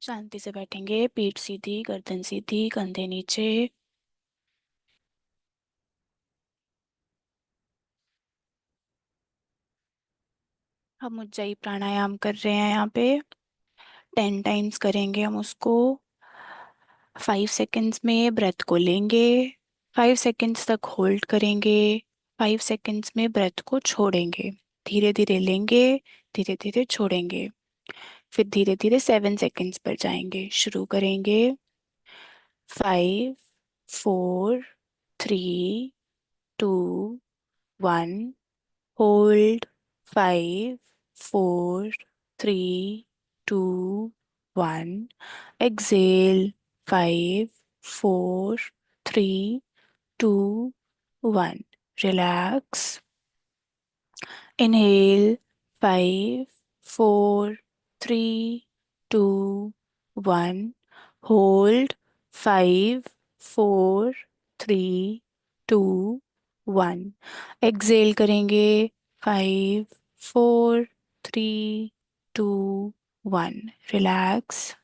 शांति से बैठेंगे, पीठ सीधी, गर्दन सीधी, कंधे नीचे। हम उज्जाई प्राणायाम कर रहे हैं यहाँ पे। 10 टाइम्स करेंगे हम उसको। 5 सेकेंड्स में ब्रेथ को लेंगे, 5 सेकेंड्स तक होल्ड करेंगे, 5 सेकेंड्स में ब्रेथ को छोड़ेंगे। धीरे धीरे लेंगे, धीरे धीरे छोड़ेंगे। फिर धीरे धीरे 7 सेकेंड्स पर जाएंगे। शुरू करेंगे। 5, 4, 3, 2, 1। Hold. 5, 4, 3, 2, 1। Exhale. 5, 4, 3, 2, 1। Relax. Inhale. 5, 4, 3, 2, 1। Hold. 5, 4, 3, 2, 1। Exhale करेंगे। 5, 4, 3, 2, 1। Relax.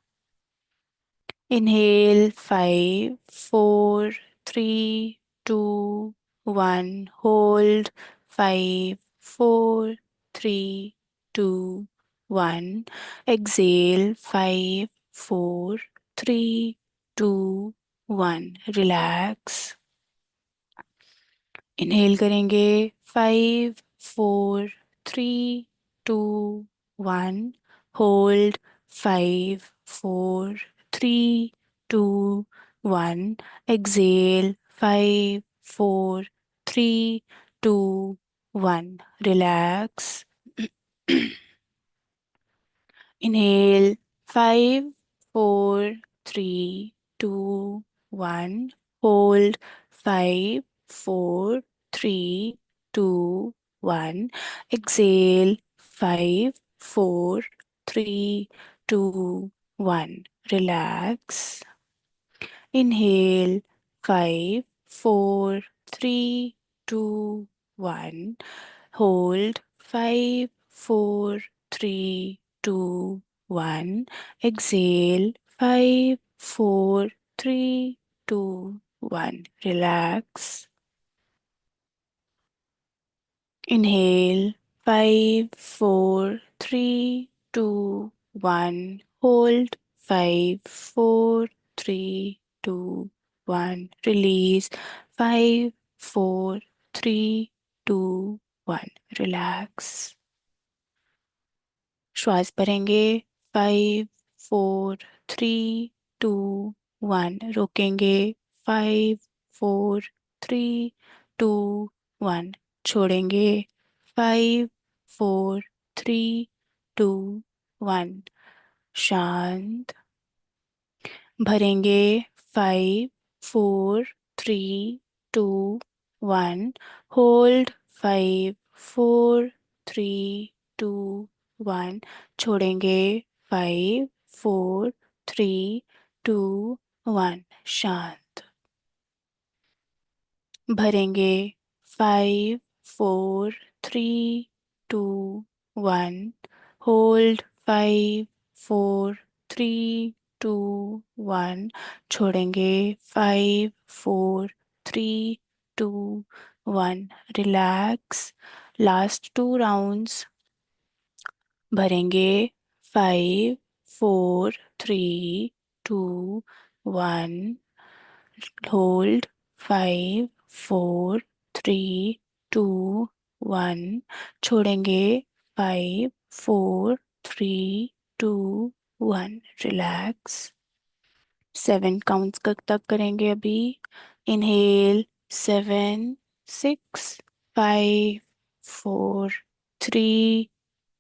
Inhale. 5, 4, 3, 2, 1। Hold. 5, 4, 3, 2, 1। Exhale. 5, 4, 3, 2, 1। Relax. Inhale करेंगे। 5, 4, 3, 2, 1। Hold. 5, 4, 3, 2, 1। Exhale. 5, 4, 3, 2, 1। Relax. Inhale. 5, 4, 3, 2, 1। Hold. 5, 4, 3, 2, 1। Exhale. 5, 4, 3, 2, 1। Relax. Inhale. 5, 4, 3, 2, 1। Hold. 5, 4, 3, 2, 1। Exhale. 5, 4, 3, 2, 1। Relax. Inhale. 5, 4, 3, 2, 1। Hold. 5, 4, 3, 2, 1। Release. 5, 4, 3, 2, 1। Relax. श्वास भरेंगे। 5, 4, 3, 2, 1। रोकेंगे। 5, 4, 3, 2, 1। छोड़ेंगे। 5, 4, 3, 2, 1। शांत। भरेंगे। 5, 4, 3, 2, 1। होल्ड। 5, 4, 3, 2, 1। छोड़ेंगे। 5, 4, 3, 2, 1। शांत। भरेंगे। 5, 4, 3, 2, 1। होल्ड। 5, 4, 3, 2, 1। छोड़ेंगे। 5, 4, 3, 2, 1। रिलैक्स। Last 2 rounds. भरेंगे। 5, 4, 3, 2, 1। होल्ड। 5, 4, 3, 2, 1। छोड़ेंगे। 5, 4, 3, 2, 1। रिलैक्स। 7 काउंट्स तक करेंगे अभी। Inhale. 7, 6, 5, 4, 3,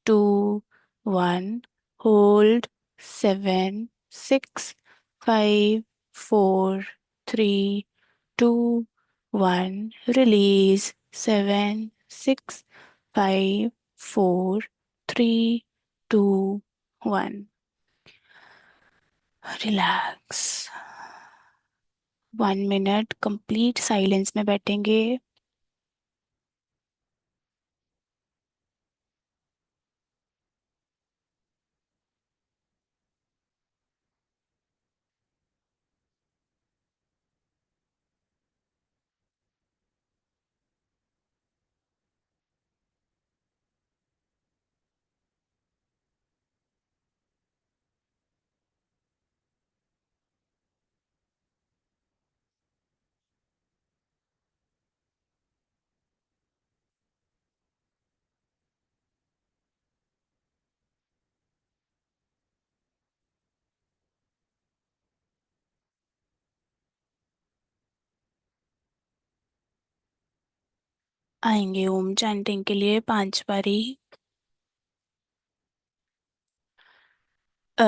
2, 1। Hold. 7, 6, 5, 4, 3, 2, 1। Release. 7, 6, 5, 4, 3, 2, 1। Relax. 1 minute complete silence में बैठेंगे। आएंगे ओम चैंटिंग के लिए 5 बारी। अ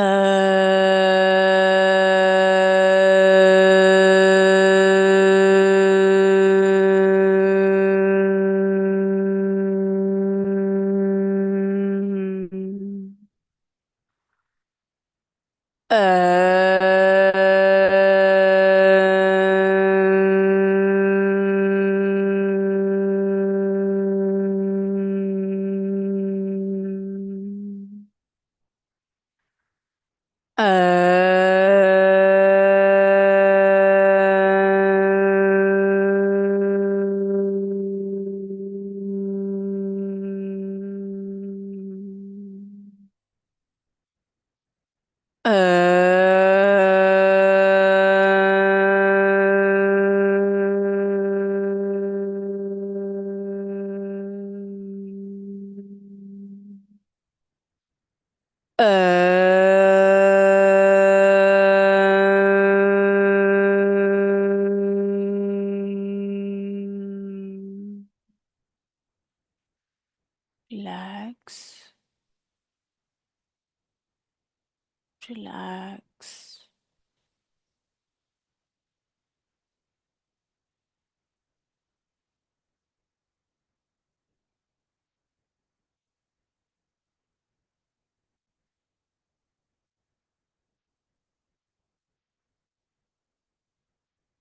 रिलैक्स, रिलैक्स।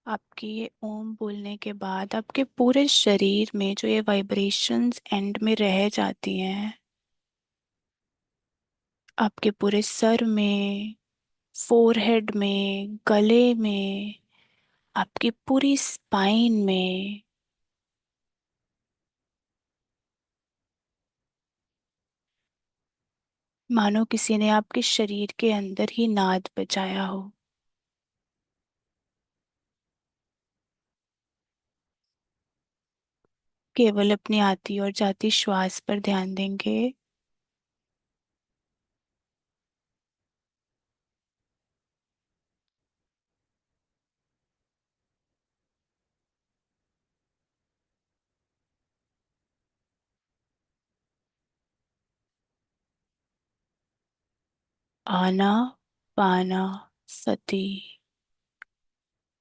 आपके ये ओम बोलने के बाद आपके पूरे शरीर में जो ये वाइब्रेशंस एंड में रह जाती हैं, आपके पूरे सर में, फोरहेड में, गले में, आपकी पूरी स्पाइन में, मानो किसी ने आपके शरीर के अंदर ही नाद बजाया हो। केवल अपनी आती और जाती श्वास पर ध्यान देंगे। आना पाना सती,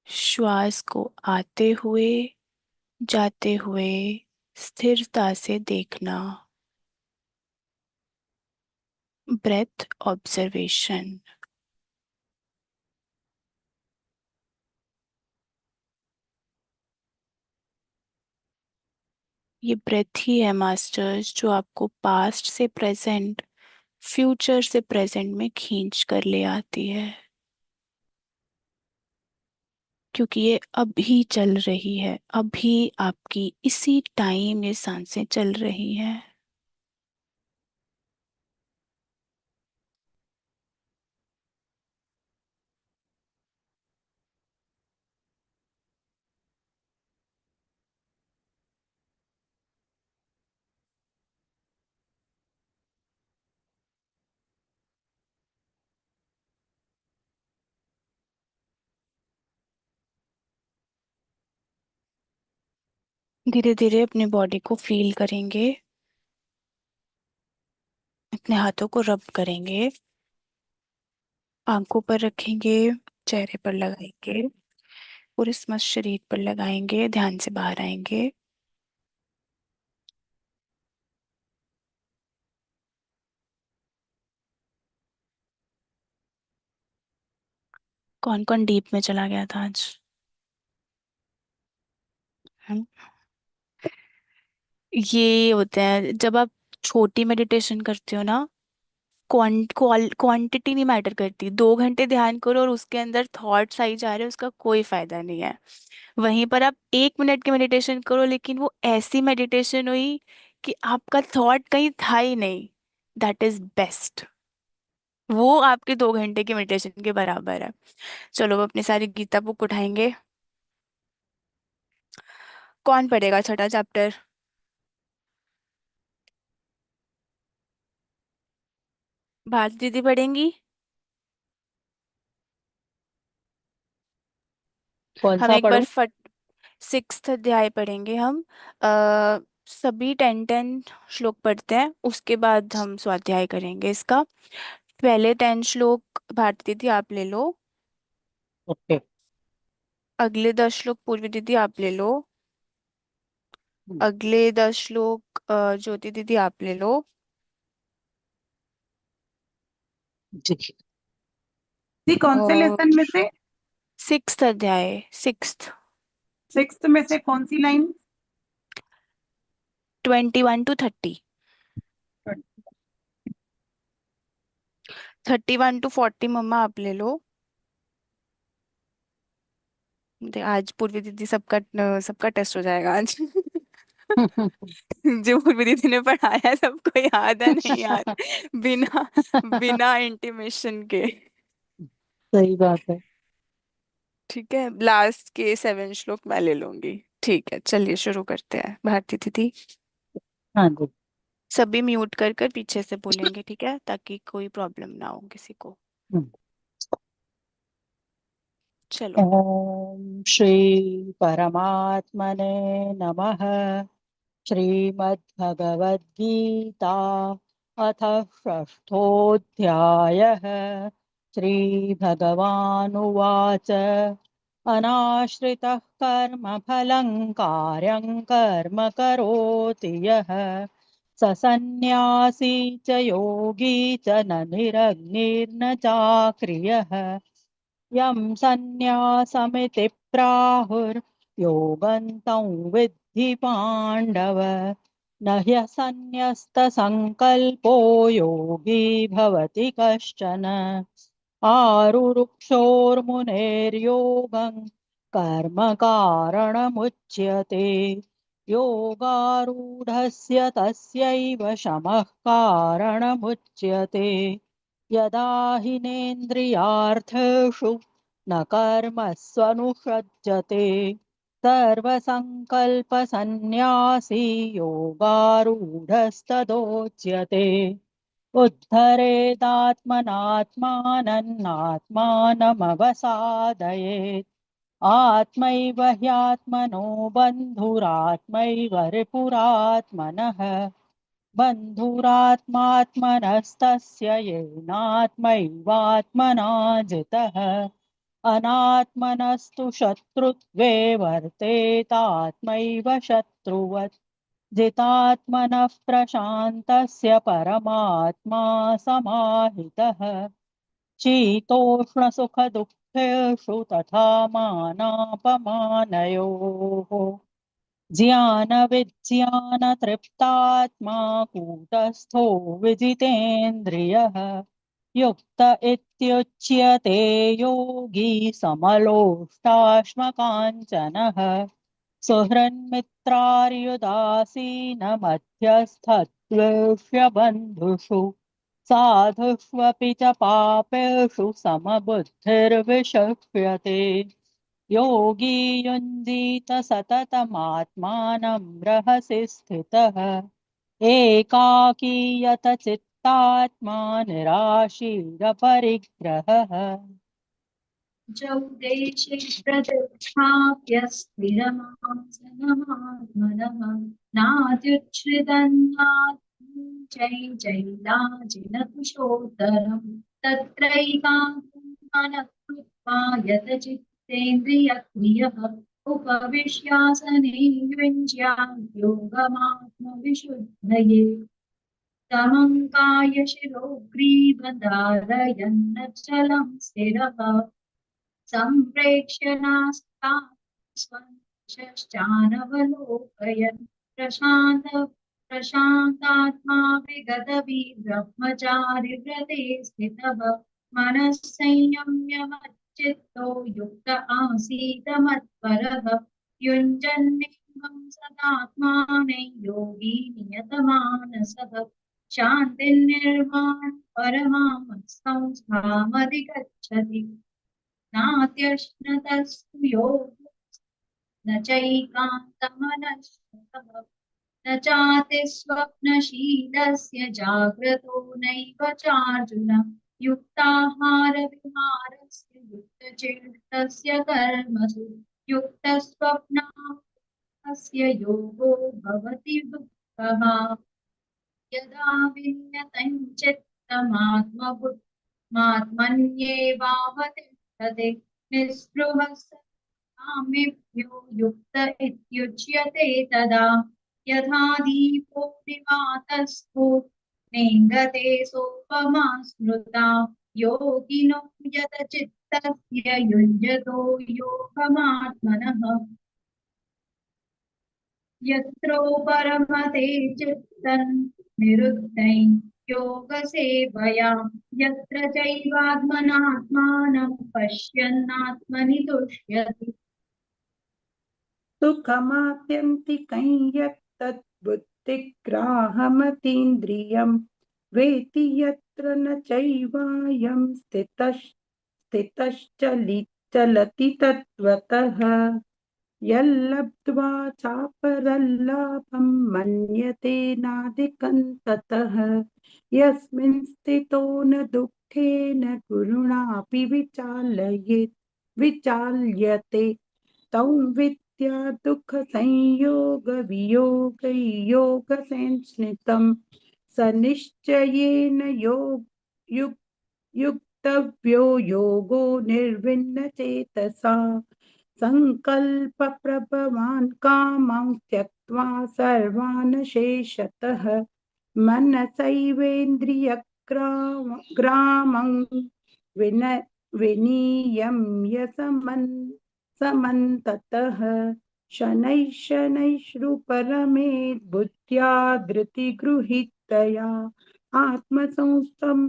श्वास को आते हुए जाते हुए स्थिरता से देखना। Breath observation. ये ब्रेथ ही है मास्टर्स, जो आपको पास्ट से प्रेजेंट, फ्यूचर से प्रेजेंट में खींच कर ले आती है। क्योंकि ये अभी चल रही है, अभी आपकी इसी टाइम ये सांसें चल रही हैं। धीरे धीरे अपने बॉडी को फील करेंगे, अपने हाथों को रब करेंगे, आंखों पर रखेंगे, चेहरे पर लगाएंगे, पूरे समस्त शरीर पर लगाएंगे, ध्यान से बाहर आएंगे। कौन कौन डीप में चला गया था आज? हम ये होते हैं जब आप छोटी मेडिटेशन करते हो ना, क्वांटिटी नहीं मैटर करती। 2 घंटे ध्यान करो और उसके अंदर थॉट्स आई जा रहे हैं, उसका कोई फायदा नहीं है। वहीं पर आप 1 मिनट की मेडिटेशन करो, लेकिन वो ऐसी मेडिटेशन हुई कि आपका थॉट कहीं था ही नहीं। That is best. वो आपके 2 घंटे की मेडिटेशन के बराबर है। चलो, अब अपनी सारी गीता बुक उठाएंगे। कौन पढ़ेगा छठा चैप्टर? भारती दीदी पढ़ेंगी। कौन हम सा एक बार पढूं? फट 6th अध्याय पढ़ेंगे हम। सभी 10-10 श्लोक पढ़ते हैं, उसके बाद हम स्वाध्याय करेंगे इसका। पहले 10 श्लोक भारती दीदी आप ले लो। ओके। अगले 10 श्लोक पूर्वी दीदी आप ले लो। अगले 10 श्लोक ज्योति दीदी आप ले लो। जी। जी कौन से और लेसन में से? 6th अध्याय, 6th। 6th में से कौन सी लाइन? 21 to 30। 31 to 40 मम्मा आप ले लो। आज पूर्वी दीदी सबका टेस्ट हो जाएगा आज। जो पूर्वी दीदी ने पढ़ाया है सबको याद है नहीं याद, बिना बिना इंटीमेशन के। सही बात है। ठीक है, लास्ट के 7 श्लोक मैं ले लूंगी। ठीक है, चलिए शुरू करते हैं भारती दीदी। हाँ जी। सभी म्यूट कर कर पीछे से बोलेंगे, ठीक है, ताकि कोई प्रॉब्लम ना हो किसी को। हम्म। चलो। ओम श्री परमात्मने नमः। श्रीमद्भगवद्गीता अथ षष्ठोऽध्यायः। श्रीभगवानुवाच अनाश्रितः कर्मफलं कार्यं कर्म करोति यः स सन्न्यासी च योगी च न निरग्निर्न चाक्रियः यं सन्न्यासमिति प्राहुर्योगन्तं विद्धि पाण्डव न ह्यसन्न्यस्तसङ्कल्पो योगी भवति कश्चन आरुरुक्षोर्मुनेर्योगं कर्म कारणमुच्यते योगारूढस्य तस्यैव शमः कारणमुच्यते यदा हिनेन्द्रियार्थेषु न कर्मस्वनुषज्जते सर्वसङ्कल्पसन्न्यासी योगारूढस्तदोच्यते उद्धरेदात्मनात्मानमात्मानमवसादयेत् आत्मैव ह्यात्मनो बन्धुरात्मैव रिपुरात्मनः बन्धुरात्मात्मनस्तस्य येनात्मैवात्मना जितः अनात्मनस्तु शत्रुत्वे वर्तेतात्मैव शत्रुवत् जितात्मनः प्रशान्तस्य परमात्मा समाहितः शीतोष्णसुखदुःखेषु तथा मानापमानयोः ज्ञानविज्ञानतृप्तात्मा कूटस्थो विजितेन्द्रियः युक्त इत्युच्यते योगी समलोष्टाश्मकाञ्चनः सुहृन्मित्रार्युदासीनमध्यस्थद्वेष्य बन्धुषु साधुष्वपि च पापेषु समबुद्धिर्विशिष्यते योगी युञ्जीत सततमात्मानं रहसि स्थितः एकाकीयत चित्तात्मा निराशीरपरिग्रहः जौदेशे प्रदक्षाप्य स्थिरमासनमात्मनः नात्युच्छ्रितन्नात्मञ्चैलाजिनकुशोत्तरम् तत्रैकान्तं मनः कृत्वा यतचित्तेन्द्रियक्रियः उपविश्यासने युञ्ज्यात् योगमात्मविशुद्धये समं कायशिरो ग्रीवधारयन्नचलं स्थिरः सम्प्रेक्ष्य नास्ताश्चानवलोकयन् प्रशान्तात्मा विगतभिब्रह्मचारिव्रते स्थितः मनः संयम्य मच्चित्तो युक्त आसीत् मत्परः युञ्जन्नेवं सदात्माने योगी नियतमानसः शान्तिर्निर्वाण परमामधिगच्छति नात्यश्नतस्तु योगो न चैकान्तमनश्नतः न चातिस्वप्नशीलस्य जाग्रतो नैव चार्जुन युक्ताहारविहारस्य युक्तचेष्टस्य कर्मसु युक्तस्वप्नावबोधस्य अस्य योगो भवति दुःखः यदा विन्यतं चित्तमात्मन्येवावतिष्ठते निःस्पृहः साम्येभ्यो युक्त इत्युच्यते तदा यथा दीपो निवातस्थो नेङ्गते सोपमा स्मृता योगिनो यतचित्तस्य युञ्जतो योगमात्मनः यत्रो परमते चित्तन् निरुद्धै योगसेवया यत्र चैवात्मनात्मानं पश्यन्नात्मनि तुष्यति सुखमात्यन्तिकं यत्तद्बुद्धिग्राहमतीन्द्रियं वेति यत्र न चैवायं स्थितश्चलति तत्त्वतः यल्लब्ध्वा चापरल्लाभं मन्यते नाधिकं ततः यस्मिन् स्थितो न दुःखेन गुरुणापि विचाल्यते तं विद्या दुःखसंयोगवियोगयोगसंश्नितं स निश्चयेन युक्तव्यो योगो निर्विण्णचेतसा सङ्कल्पप्रभवान् कामं त्यक्त्वा सर्वान् शेषतः मनसैवेन्द्रियग्रामं विनियम्य समन्ततः शनैः बुद्ध्या धृतिगृहीतया आत्मसंस्थं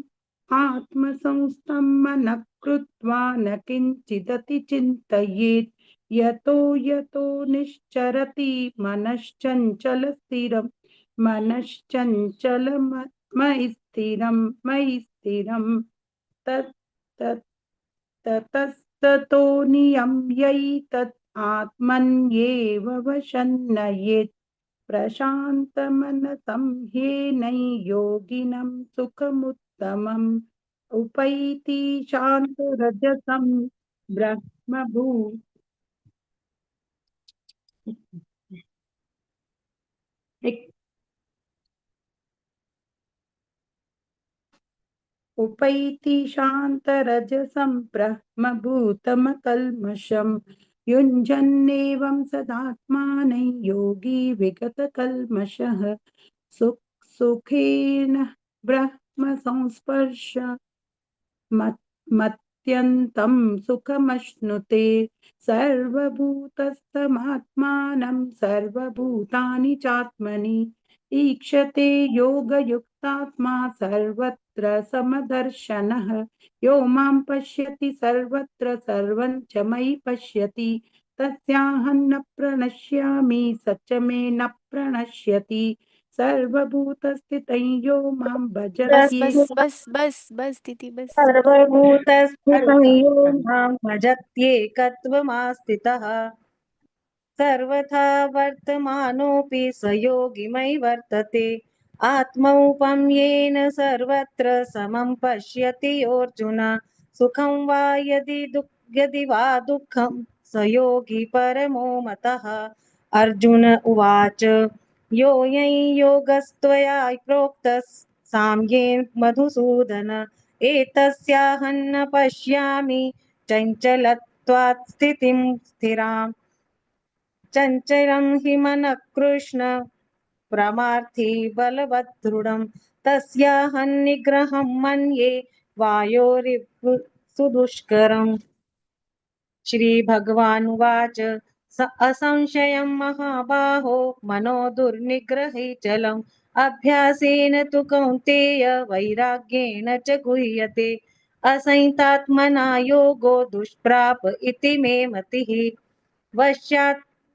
मनः कृत्वा न किञ्चिदति चिन्तयेत् यतो निश्चरति मयि स्थिरं ततस्ततो नियम्यैतत् आत्मन्येव वशन्नयेत् प्रशान्तमनसं ह्येनं योगिनं सुखमुत्तमम् उपैति शान्तरजसं ब्रह्मभूत उपैति शान्तरजसं ब्रह्मभूतमकल्मषम् युञ्जन्नेवं सदात्मानं योगी विगतकल्मषः सुखेन ब्रह्म संस्पर्श मत्यन्तं सुखमश्नुते सर्वभूतस्थमात्मानं सर्वभूतानि चात्मनि ईक्षते योगयुक्तात्मा सर्वत्र समदर्शनः यो मां पश्यति सर्वत्र सर्वं च मयि पश्यति तस्याहं न प्रणश्यामि स च मे न प्रणश्यति सर्वभूतस्थितं यो मां बस भजति बस बस बस बस दीदी बस सर्वभूतस्थितं हल्का यो हल्का मां भजत्येकत्वमास्थितः सर्वथा वर्तमानोऽपि स योगिमयि वर्तते आत्मौपम्येन सर्वत्र समं पश्यति योऽर्जुन सुखं वा यदि वा दुःखं स योगी परमो मतः अर्जुन उवाच योऽयं योगस्त्वया प्रोक्तः साम्ये मधुसूदन एतस्याहं न पश्यामि चञ्चलत्वात् स्थितिं स्थिराम् चञ्चलं हि मनः कृष्ण प्रमार्थी बलवत् दृढं तस्याहं निग्रहं मन्ये वायोरिव सुदुष्करम् श्रीभगवानुवाच असंशयं महाबाहो मनो दुर्निग्रहे चलम् अभ्यासेन तु कौन्तेय वैराग्येण च गुह्यते असंयतात्मना योगो दुष्प्राप इति मे मतिः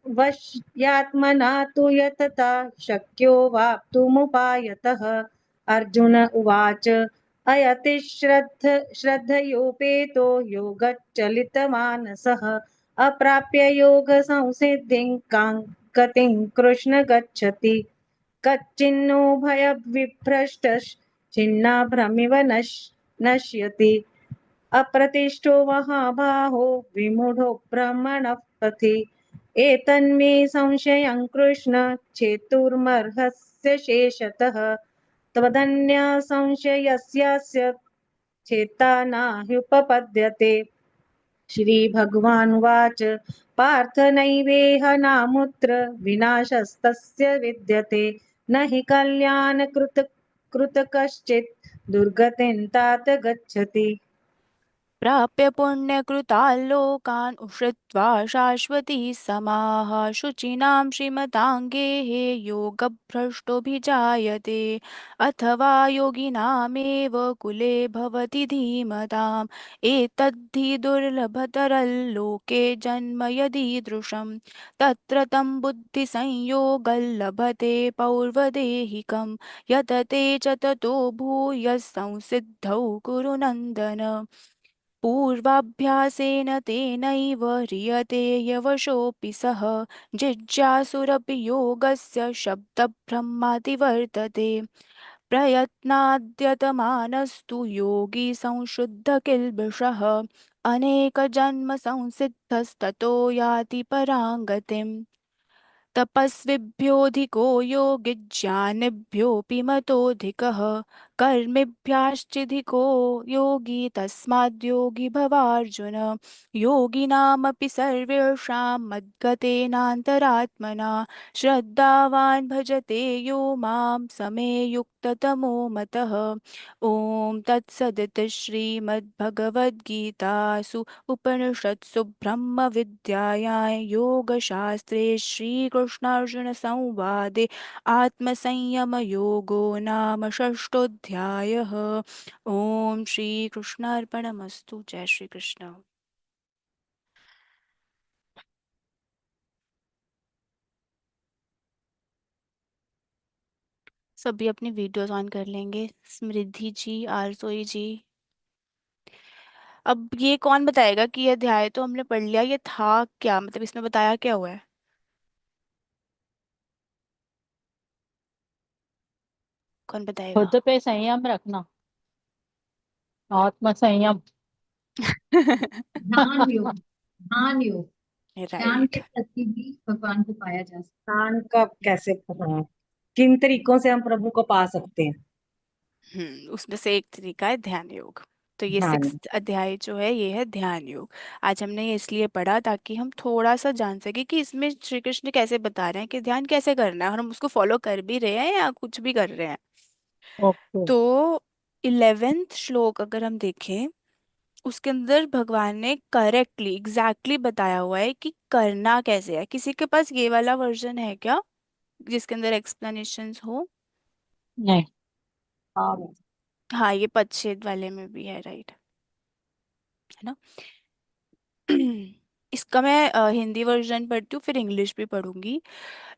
वश्यात्मना तु यतता शक्यो वाप्तुमुपायतः अर्जुन उवाच अयति श्रद्धयोपेतो योगच्चलितमानसः अप्राप्य योगसंसिद्धिं कां गतिं कृष्ण गच्छति कच्चिन्नो भयविभ्रष्टश्चिन्नाभ्रमिव नश्यति अप्रतिष्ठो महाबाहो विमूढो ब्रह्मणः पथि एतन्मे संशयं कृष्ण छेतुर्मर्हस्य शेषतः त्वदन्य संशयस्यास्य चेता नाह्युपपद्यते। श्रीभगवानुवाच पार्थ नैवेह नामुत्र विनाशस्तस्य विद्यते न हि कल्याणकृत कश्चित् दुर्गतिं तात गच्छति। प्राप्य पुण्यकृतान् लोकान् उषित्वा शाश्वती समाः शुचीनां श्रीमताङ्गेः योगभ्रष्टोऽभिजायते अथवा योगिनामेव कुले भवति धीमताम् एतद्धि दुर्लभतरल्लोके जन्म यदीदृशं तत्र तं बुद्धिसंयोगं लभते पौर्वदेहिकं यतते च ततो भूयः संसिद्धौ कुरु नन्दन पूर्वाभ्यासेन तेनैव ह्रियते यवशोऽपि सः जिज्ञासुरपि योगस्य शब्दब्रह्मातिवर्तते प्रयत्नाद्यतमानस्तु योगी संशुद्धकिल्बिषः अनेकजन्म संसिद्धस्ततो याति पराङ्गतिम् तपस्विभ्योऽधिको योगी ज्ञानिभ्योऽपि मतोऽधिकः कर्मिभ्याश्चिधिको योगी तस्माद्योगी भवार्जुन योगिनामपि सर्वेषां मद्गतेनान्तरात्मना श्रद्धावान् भजते यो मां समे युक्ततमो मतः ॐ तत्सदिति श्रीमद्भगवद्गीतासु उपनिषत्सु ब्रह्मविद्यायां योगशास्त्रे श्रीकृष्णार्जुनसंवादे आत्मसंयमयोगो नाम षष्ठोऽध्यायः। ॐ श्रीकृष्णार्पणमस्तु। जय श्री कृष्ण। सभी अपनी वीडियोस ऑन कर लेंगे। स्मृति जी, आरसोई जी। अब ये कौन बताएगा कि ये अध्याय तो हमने पढ़ लिया, ये था क्या, मतलब इसमें बताया क्या हुआ है? कौन बताएगा? खुद पे संयम रखना, आत्म संयम। ध्यान योग, ध्यान योग। ध्यान के राइट। प्रति भी भगवान को पाया जा सकता दान का कैसे किन तरीकों से हम प्रभु को पा सकते हैं? उसमें से एक तरीका है ध्यान योग। तो ये ध्यान। 6th अध्याय जो है ये है ध्यान योग। आज हमने ये इसलिए पढ़ा ताकि हम थोड़ा सा जान सके कि इसमें श्री कृष्ण कैसे बता रहे हैं कि ध्यान कैसे करना है, और हम उसको फॉलो कर भी रहे हैं या कुछ भी कर रहे हैं। ओके। तो 11th श्लोक अगर हम देखें, उसके अंदर भगवान ने करेक्टली एग्जैक्टली बताया हुआ है कि करना कैसे है। किसी के पास ये वाला वर्जन है क्या जिसके अंदर एक्सप्लेनेशंस हो? नहीं। हाँ। हाँ, ये पदच्छेद वाले में भी है, राइट, है ना? इसका मैं हिंदी वर्जन पढ़ती हूँ, फिर इंग्लिश भी पढ़ूंगी।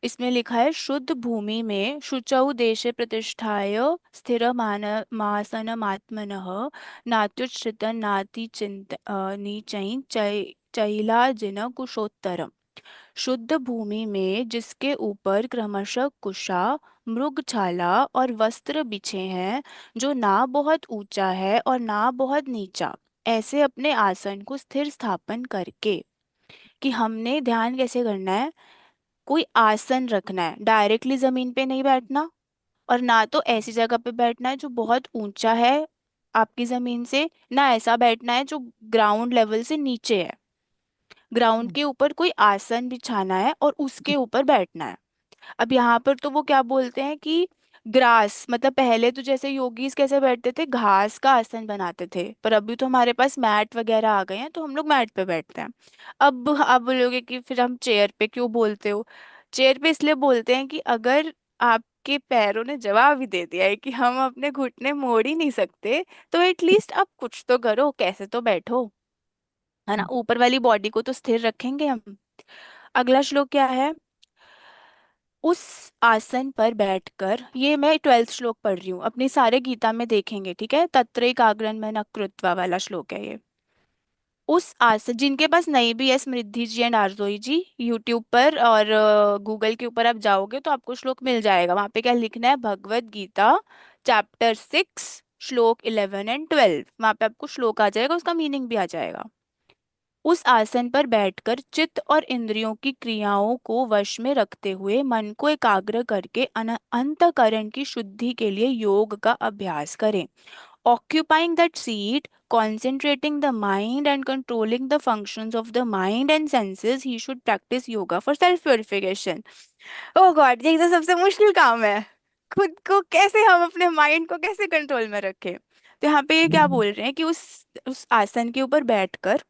इसमें लिखा है, शुद्ध भूमि में शुचौ देशे प्रतिष्ठाय स्थिरमासनमात्मनः नात्युच्छ्रितं नाति चिंत नीचैः चैलाजिन कुशोत्तरम्। शुद्ध भूमि में जिसके ऊपर क्रमशः कुशा, मृगछाला और वस्त्र बिछे हैं, जो ना बहुत ऊंचा है और ना बहुत नीचा, ऐसे अपने आसन को स्थिर स्थापन करके। कि हमने ध्यान कैसे करना है, कोई आसन रखना है, डायरेक्टली जमीन पे नहीं बैठना, और ना तो ऐसी जगह पे बैठना है जो बहुत ऊंचा है आपकी जमीन से, ना ऐसा बैठना है जो ग्राउंड लेवल से नीचे है। ग्राउंड के ऊपर कोई आसन बिछाना है और उसके ऊपर बैठना है। अब यहाँ पर तो वो क्या बोलते हैं कि ग्रास, मतलब पहले तो जैसे योगीज कैसे बैठते थे, घास का आसन बनाते थे, पर अभी तो हमारे पास मैट वगैरह आ गए हैं तो हम लोग मैट पे बैठते हैं। अब आप बोलोगे कि फिर हम चेयर पे क्यों बोलते हो? चेयर पे इसलिए बोलते हैं कि अगर आपके पैरों ने जवाब ही दे दिया है कि हम अपने घुटने मोड़ ही नहीं सकते, तो एटलीस्ट आप कुछ तो करो, कैसे तो बैठो, है ना? ऊपर वाली बॉडी को तो स्थिर रखेंगे हम। अगला श्लोक क्या है? उस आसन पर बैठकर, ये मैं 12th श्लोक पढ़ रही हूँ, अपनी सारे गीता में देखेंगे, ठीक है? तत्रैकाग्रं मन कृत्वा वाला श्लोक है ये। उस आसन, जिनके पास नहीं भी है, स्मृति जी एंड आरजोई जी, यूट्यूब पर और गूगल के ऊपर आप जाओगे तो आपको श्लोक मिल जाएगा। वहां पे क्या लिखना है, भगवत गीता चैप्टर 6 श्लोक 11 एंड 12, वहां पे आपको श्लोक आ जाएगा, उसका मीनिंग भी आ जाएगा। उस आसन पर बैठकर चित्त और इंद्रियों की क्रियाओं को वश में रखते हुए मन को एकाग्र करके अंतःकरण की शुद्धि के लिए योग का अभ्यास करें। Occupying that seat, concentrating the mind and controlling the functions of the mind and senses, he should practice yoga for self purification. Oh God, ये तो सबसे मुश्किल काम है। खुद को कैसे हम अपने माइंड को कैसे कंट्रोल में रखें। तो यहाँ पे ये क्या बोल रहे हैं कि उस आसन के ऊपर बैठकर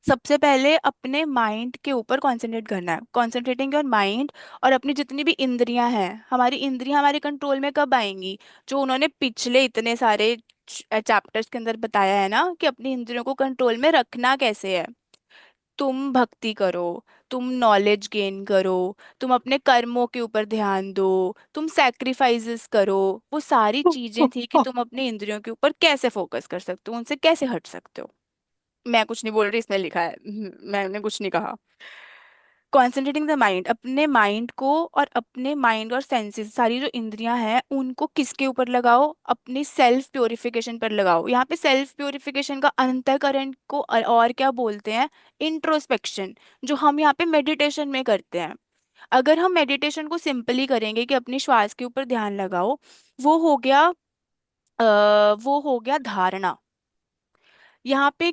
सबसे पहले अपने माइंड के ऊपर कंसंट्रेट करना है, कॉन्सेंट्रेटिंग योर माइंड। और अपनी जितनी भी इंद्रियां हैं, हमारी इंद्रियां हमारे कंट्रोल में कब आएंगी? जो उन्होंने पिछले इतने सारे चैप्टर्स के अंदर बताया है ना, कि अपनी इंद्रियों को कंट्रोल में रखना कैसे है। तुम भक्ति करो, तुम नॉलेज गेन करो, तुम अपने कर्मों के ऊपर ध्यान दो, तुम सैक्रिफाइसेस करो। वो सारी चीजें थी कि तुम अपनी इंद्रियों के ऊपर कैसे फोकस कर सकते हो, उनसे कैसे हट सकते हो। मैं कुछ नहीं बोल रही, इसमें लिखा है, मैंने कुछ नहीं कहा। कॉन्सेंट्रेटिंग द माइंड, अपने माइंड को और अपने माइंड और सेंसेस, सारी जो इंद्रियां हैं उनको किसके ऊपर लगाओ? अपनी सेल्फ प्योरिफिकेशन पर लगाओ। यहाँ पे सेल्फ प्योरिफिकेशन का अंतःकरण को और क्या बोलते हैं? इंट्रोस्पेक्शन, जो हम यहाँ पे मेडिटेशन में करते हैं। अगर हम मेडिटेशन को सिंपली करेंगे कि अपनी श्वास के ऊपर ध्यान लगाओ, वो हो गया वो हो गया धारणा। यहाँ पे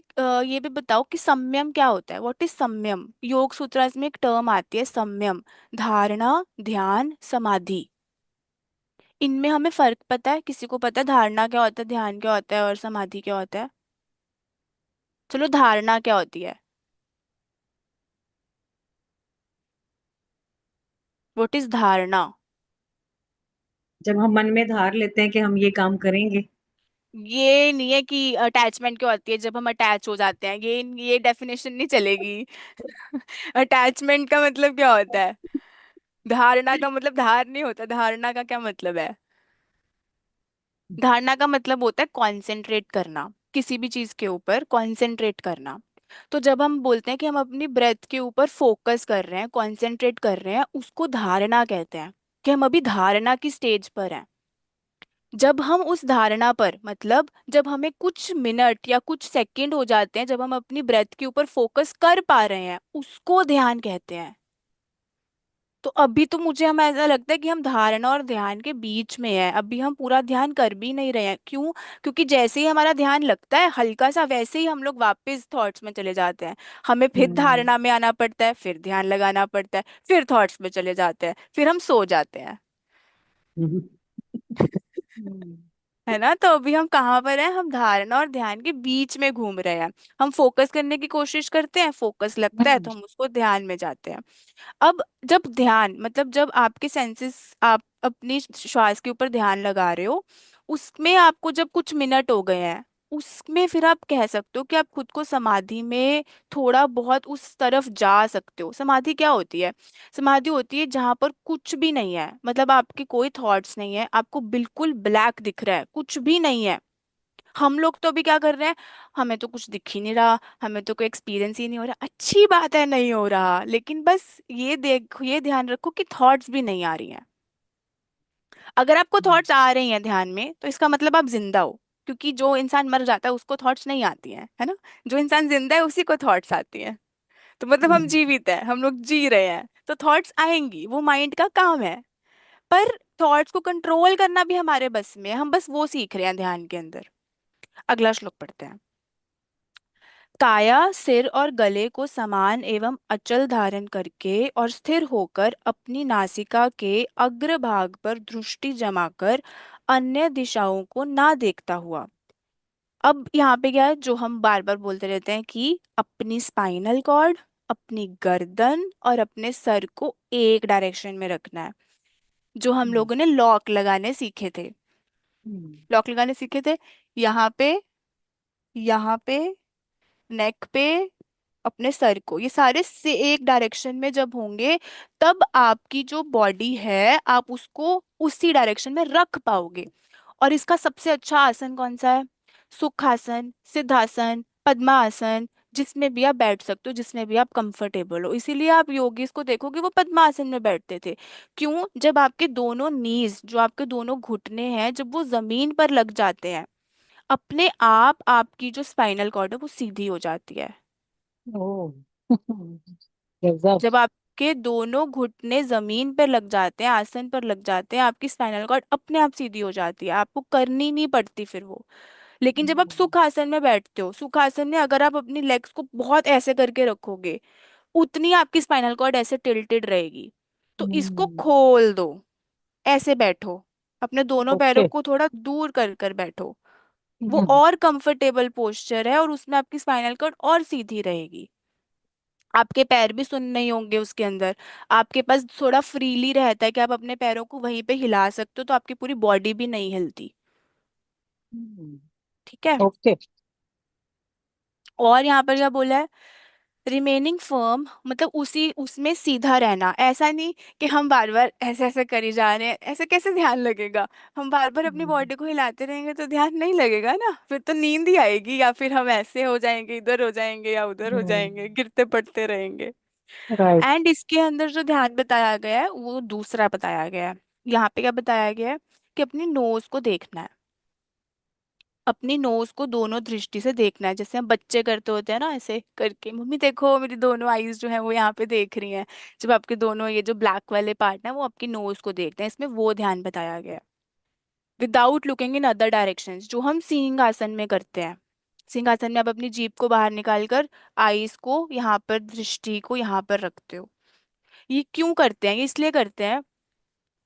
ये भी बताओ कि संयम क्या होता है? व्हाट इज संयम? योग सूत्रास में एक टर्म आती है संयम। धारणा, ध्यान, समाधि, इनमें हमें फर्क पता है? किसी को पता है धारणा क्या होता है, ध्यान क्या होता है और समाधि क्या होता है? चलो, धारणा क्या होती है? व्हाट इज धारणा? जब हम मन में धार लेते हैं कि हम ये काम करेंगे। ये नहीं है कि अटैचमेंट क्या होती है, जब हम अटैच हो जाते हैं, ये डेफिनेशन नहीं चलेगी। अटैचमेंट का मतलब क्या होता है? धारणा का मतलब धार नहीं होता। धारणा का क्या मतलब है? धारणा का मतलब होता है कॉन्सेंट्रेट करना, किसी भी चीज के ऊपर कॉन्सेंट्रेट करना। तो जब हम बोलते हैं कि हम अपनी ब्रेथ के ऊपर फोकस कर रहे हैं, कॉन्सेंट्रेट कर रहे हैं, उसको धारणा कहते हैं, कि हम अभी धारणा की स्टेज पर हैं। जब हम उस धारणा पर, मतलब जब हमें कुछ मिनट या कुछ सेकंड हो जाते हैं, जब हम अपनी ब्रेथ के ऊपर फोकस कर पा रहे हैं, उसको ध्यान कहते हैं। तो अभी तो मुझे हमें ऐसा लगता है कि हम धारणा और ध्यान के बीच में है। अभी हम पूरा ध्यान कर भी नहीं रहे हैं। क्यों? क्योंकि जैसे ही हमारा ध्यान लगता है हल्का सा, वैसे ही हम लोग वापस थॉट्स में चले जाते हैं। हमें फिर हम्म। धारणा में आना पड़ता है, फिर ध्यान लगाना पड़ता है, फिर थॉट्स में चले जाते हैं, फिर हम सो जाते हैं। हम्म। है ना? तो अभी हम कहाँ पर हैं? हम धारणा और ध्यान के बीच में घूम रहे हैं। हम फोकस करने की कोशिश करते हैं, फोकस लगता है तो हम उसको ध्यान में जाते हैं। अब जब ध्यान, मतलब जब आपके सेंसेस, आप अपनी श्वास के ऊपर ध्यान लगा रहे हो, उसमें आपको जब कुछ मिनट हो गए हैं, उसमें फिर आप कह सकते हो कि आप खुद को समाधि में थोड़ा बहुत उस तरफ जा सकते हो। समाधि क्या होती है? समाधि होती है जहां पर कुछ भी नहीं है, मतलब आपके कोई थॉट्स नहीं है, आपको बिल्कुल ब्लैक दिख रहा है, कुछ भी नहीं है। हम लोग तो अभी क्या कर रहे हैं? हमें तो कुछ दिख ही नहीं रहा, हमें तो कोई एक्सपीरियंस ही नहीं हो रहा। अच्छी बात है, नहीं हो रहा, लेकिन बस ये देखो, ये ध्यान रखो कि थॉट्स भी नहीं आ रही हैं। अगर आपको थॉट्स आ रही हैं ध्यान में, तो इसका मतलब आप जिंदा हो। क्योंकि जो इंसान मर जाता है उसको थॉट्स नहीं आती हैं, है ना? जो इंसान जिंदा है उसी को थॉट्स आती हैं। तो मतलब हम जीवित हैं, हम लोग जी रहे हैं, तो थॉट्स आएंगी, वो माइंड का काम है। पर थॉट्स को कंट्रोल करना भी हमारे बस में है, हम बस वो सीख रहे हैं ध्यान के अंदर। अगला श्लोक पढ़ते हैं। काया, सिर और गले को समान एवं अचल धारण करके और स्थिर होकर अपनी नासिका के अग्रभाग पर दृष्टि जमाकर अन्य दिशाओं को ना देखता हुआ। अब यहाँ पे क्या है, जो हम बार बार बोलते रहते हैं कि अपनी स्पाइनल कॉर्ड, अपनी गर्दन और अपने सर को एक डायरेक्शन में रखना है। जो हम लोगों ने लॉक लगाने सीखे थे, लॉक लगाने सीखे थे, यहाँ पे, यहाँ पे, नेक पे, अपने सर को, ये सारे से एक डायरेक्शन में जब होंगे, तब आपकी जो बॉडी है आप उसको उसी डायरेक्शन में रख पाओगे। और इसका सबसे अच्छा आसन कौन सा है? सुखासन, सिद्धासन, पद्मासन, जिसमें भी आप बैठ सकते हो, जिसमें भी आप कंफर्टेबल हो। इसीलिए आप योगीज को देखोगे वो पद्मासन में बैठते थे। क्यों? जब आपके दोनों नीज, जो आपके दोनों घुटने हैं, जब वो जमीन पर लग जाते हैं, अपने आप आपकी जो स्पाइनल कॉर्ड है वो सीधी हो जाती है। ओ गजब। जब आपके दोनों घुटने जमीन पर लग जाते हैं, आसन पर लग जाते हैं, आपकी स्पाइनल कॉर्ड अपने आप सीधी हो जाती है, आपको करनी नहीं पड़ती फिर वो। लेकिन जब आप सुख आसन में बैठते हो, सुख आसन में अगर आप अपनी लेग्स को बहुत ऐसे करके रखोगे, उतनी आपकी स्पाइनल कॉर्ड ऐसे टिल्टेड रहेगी। तो इसको खोल दो, ऐसे बैठो, अपने दोनों पैरों ओके। को थोड़ा दूर कर कर बैठो। वो और कंफर्टेबल पोस्चर है और उसमें आपकी स्पाइनल कॉर्ड और सीधी रहेगी। आपके पैर भी सुन्न नहीं होंगे उसके अंदर। आपके पास थोड़ा फ्रीली रहता है कि आप अपने पैरों को वहीं पे हिला सकते हो, तो आपकी पूरी बॉडी भी नहीं हिलती। ठीक है। ओके। और यहाँ पर क्या बोला है, रिमेनिंग फर्म, मतलब उसी उसमें सीधा रहना। ऐसा नहीं कि हम बार बार ऐसे ऐसे करी जा रहे हैं, ऐसे कैसे ध्यान लगेगा। हम बार बार अपनी बॉडी को हिलाते रहेंगे तो ध्यान नहीं लगेगा ना, फिर तो नींद ही आएगी, या फिर हम ऐसे हो जाएंगे, इधर हो जाएंगे या उधर हो जाएंगे, गिरते पड़ते रहेंगे। राइट। एंड इसके अंदर जो ध्यान बताया गया है वो दूसरा बताया गया है। यहाँ पे क्या बताया गया है कि अपनी नोज को देखना है। अपनी नोज को दोनों दृष्टि से देखना है, जैसे हम बच्चे करते होते हैं ना, ऐसे करके मम्मी देखो मेरी दोनों आईज जो है वो यहाँ पे देख रही हैं। जब आपके दोनों ये जो ब्लैक वाले पार्ट है वो आपकी नोज को देखते हैं, इसमें वो ध्यान बताया गया है। Without looking in other directions, जो हम सिंह आसन में करते हैं। सिंह आसन में आप अपनी जीभ को बाहर निकाल कर आईज को यहाँ पर, दृष्टि को यहाँ पर रखते हो। ये क्यों करते हैं, ये इसलिए करते हैं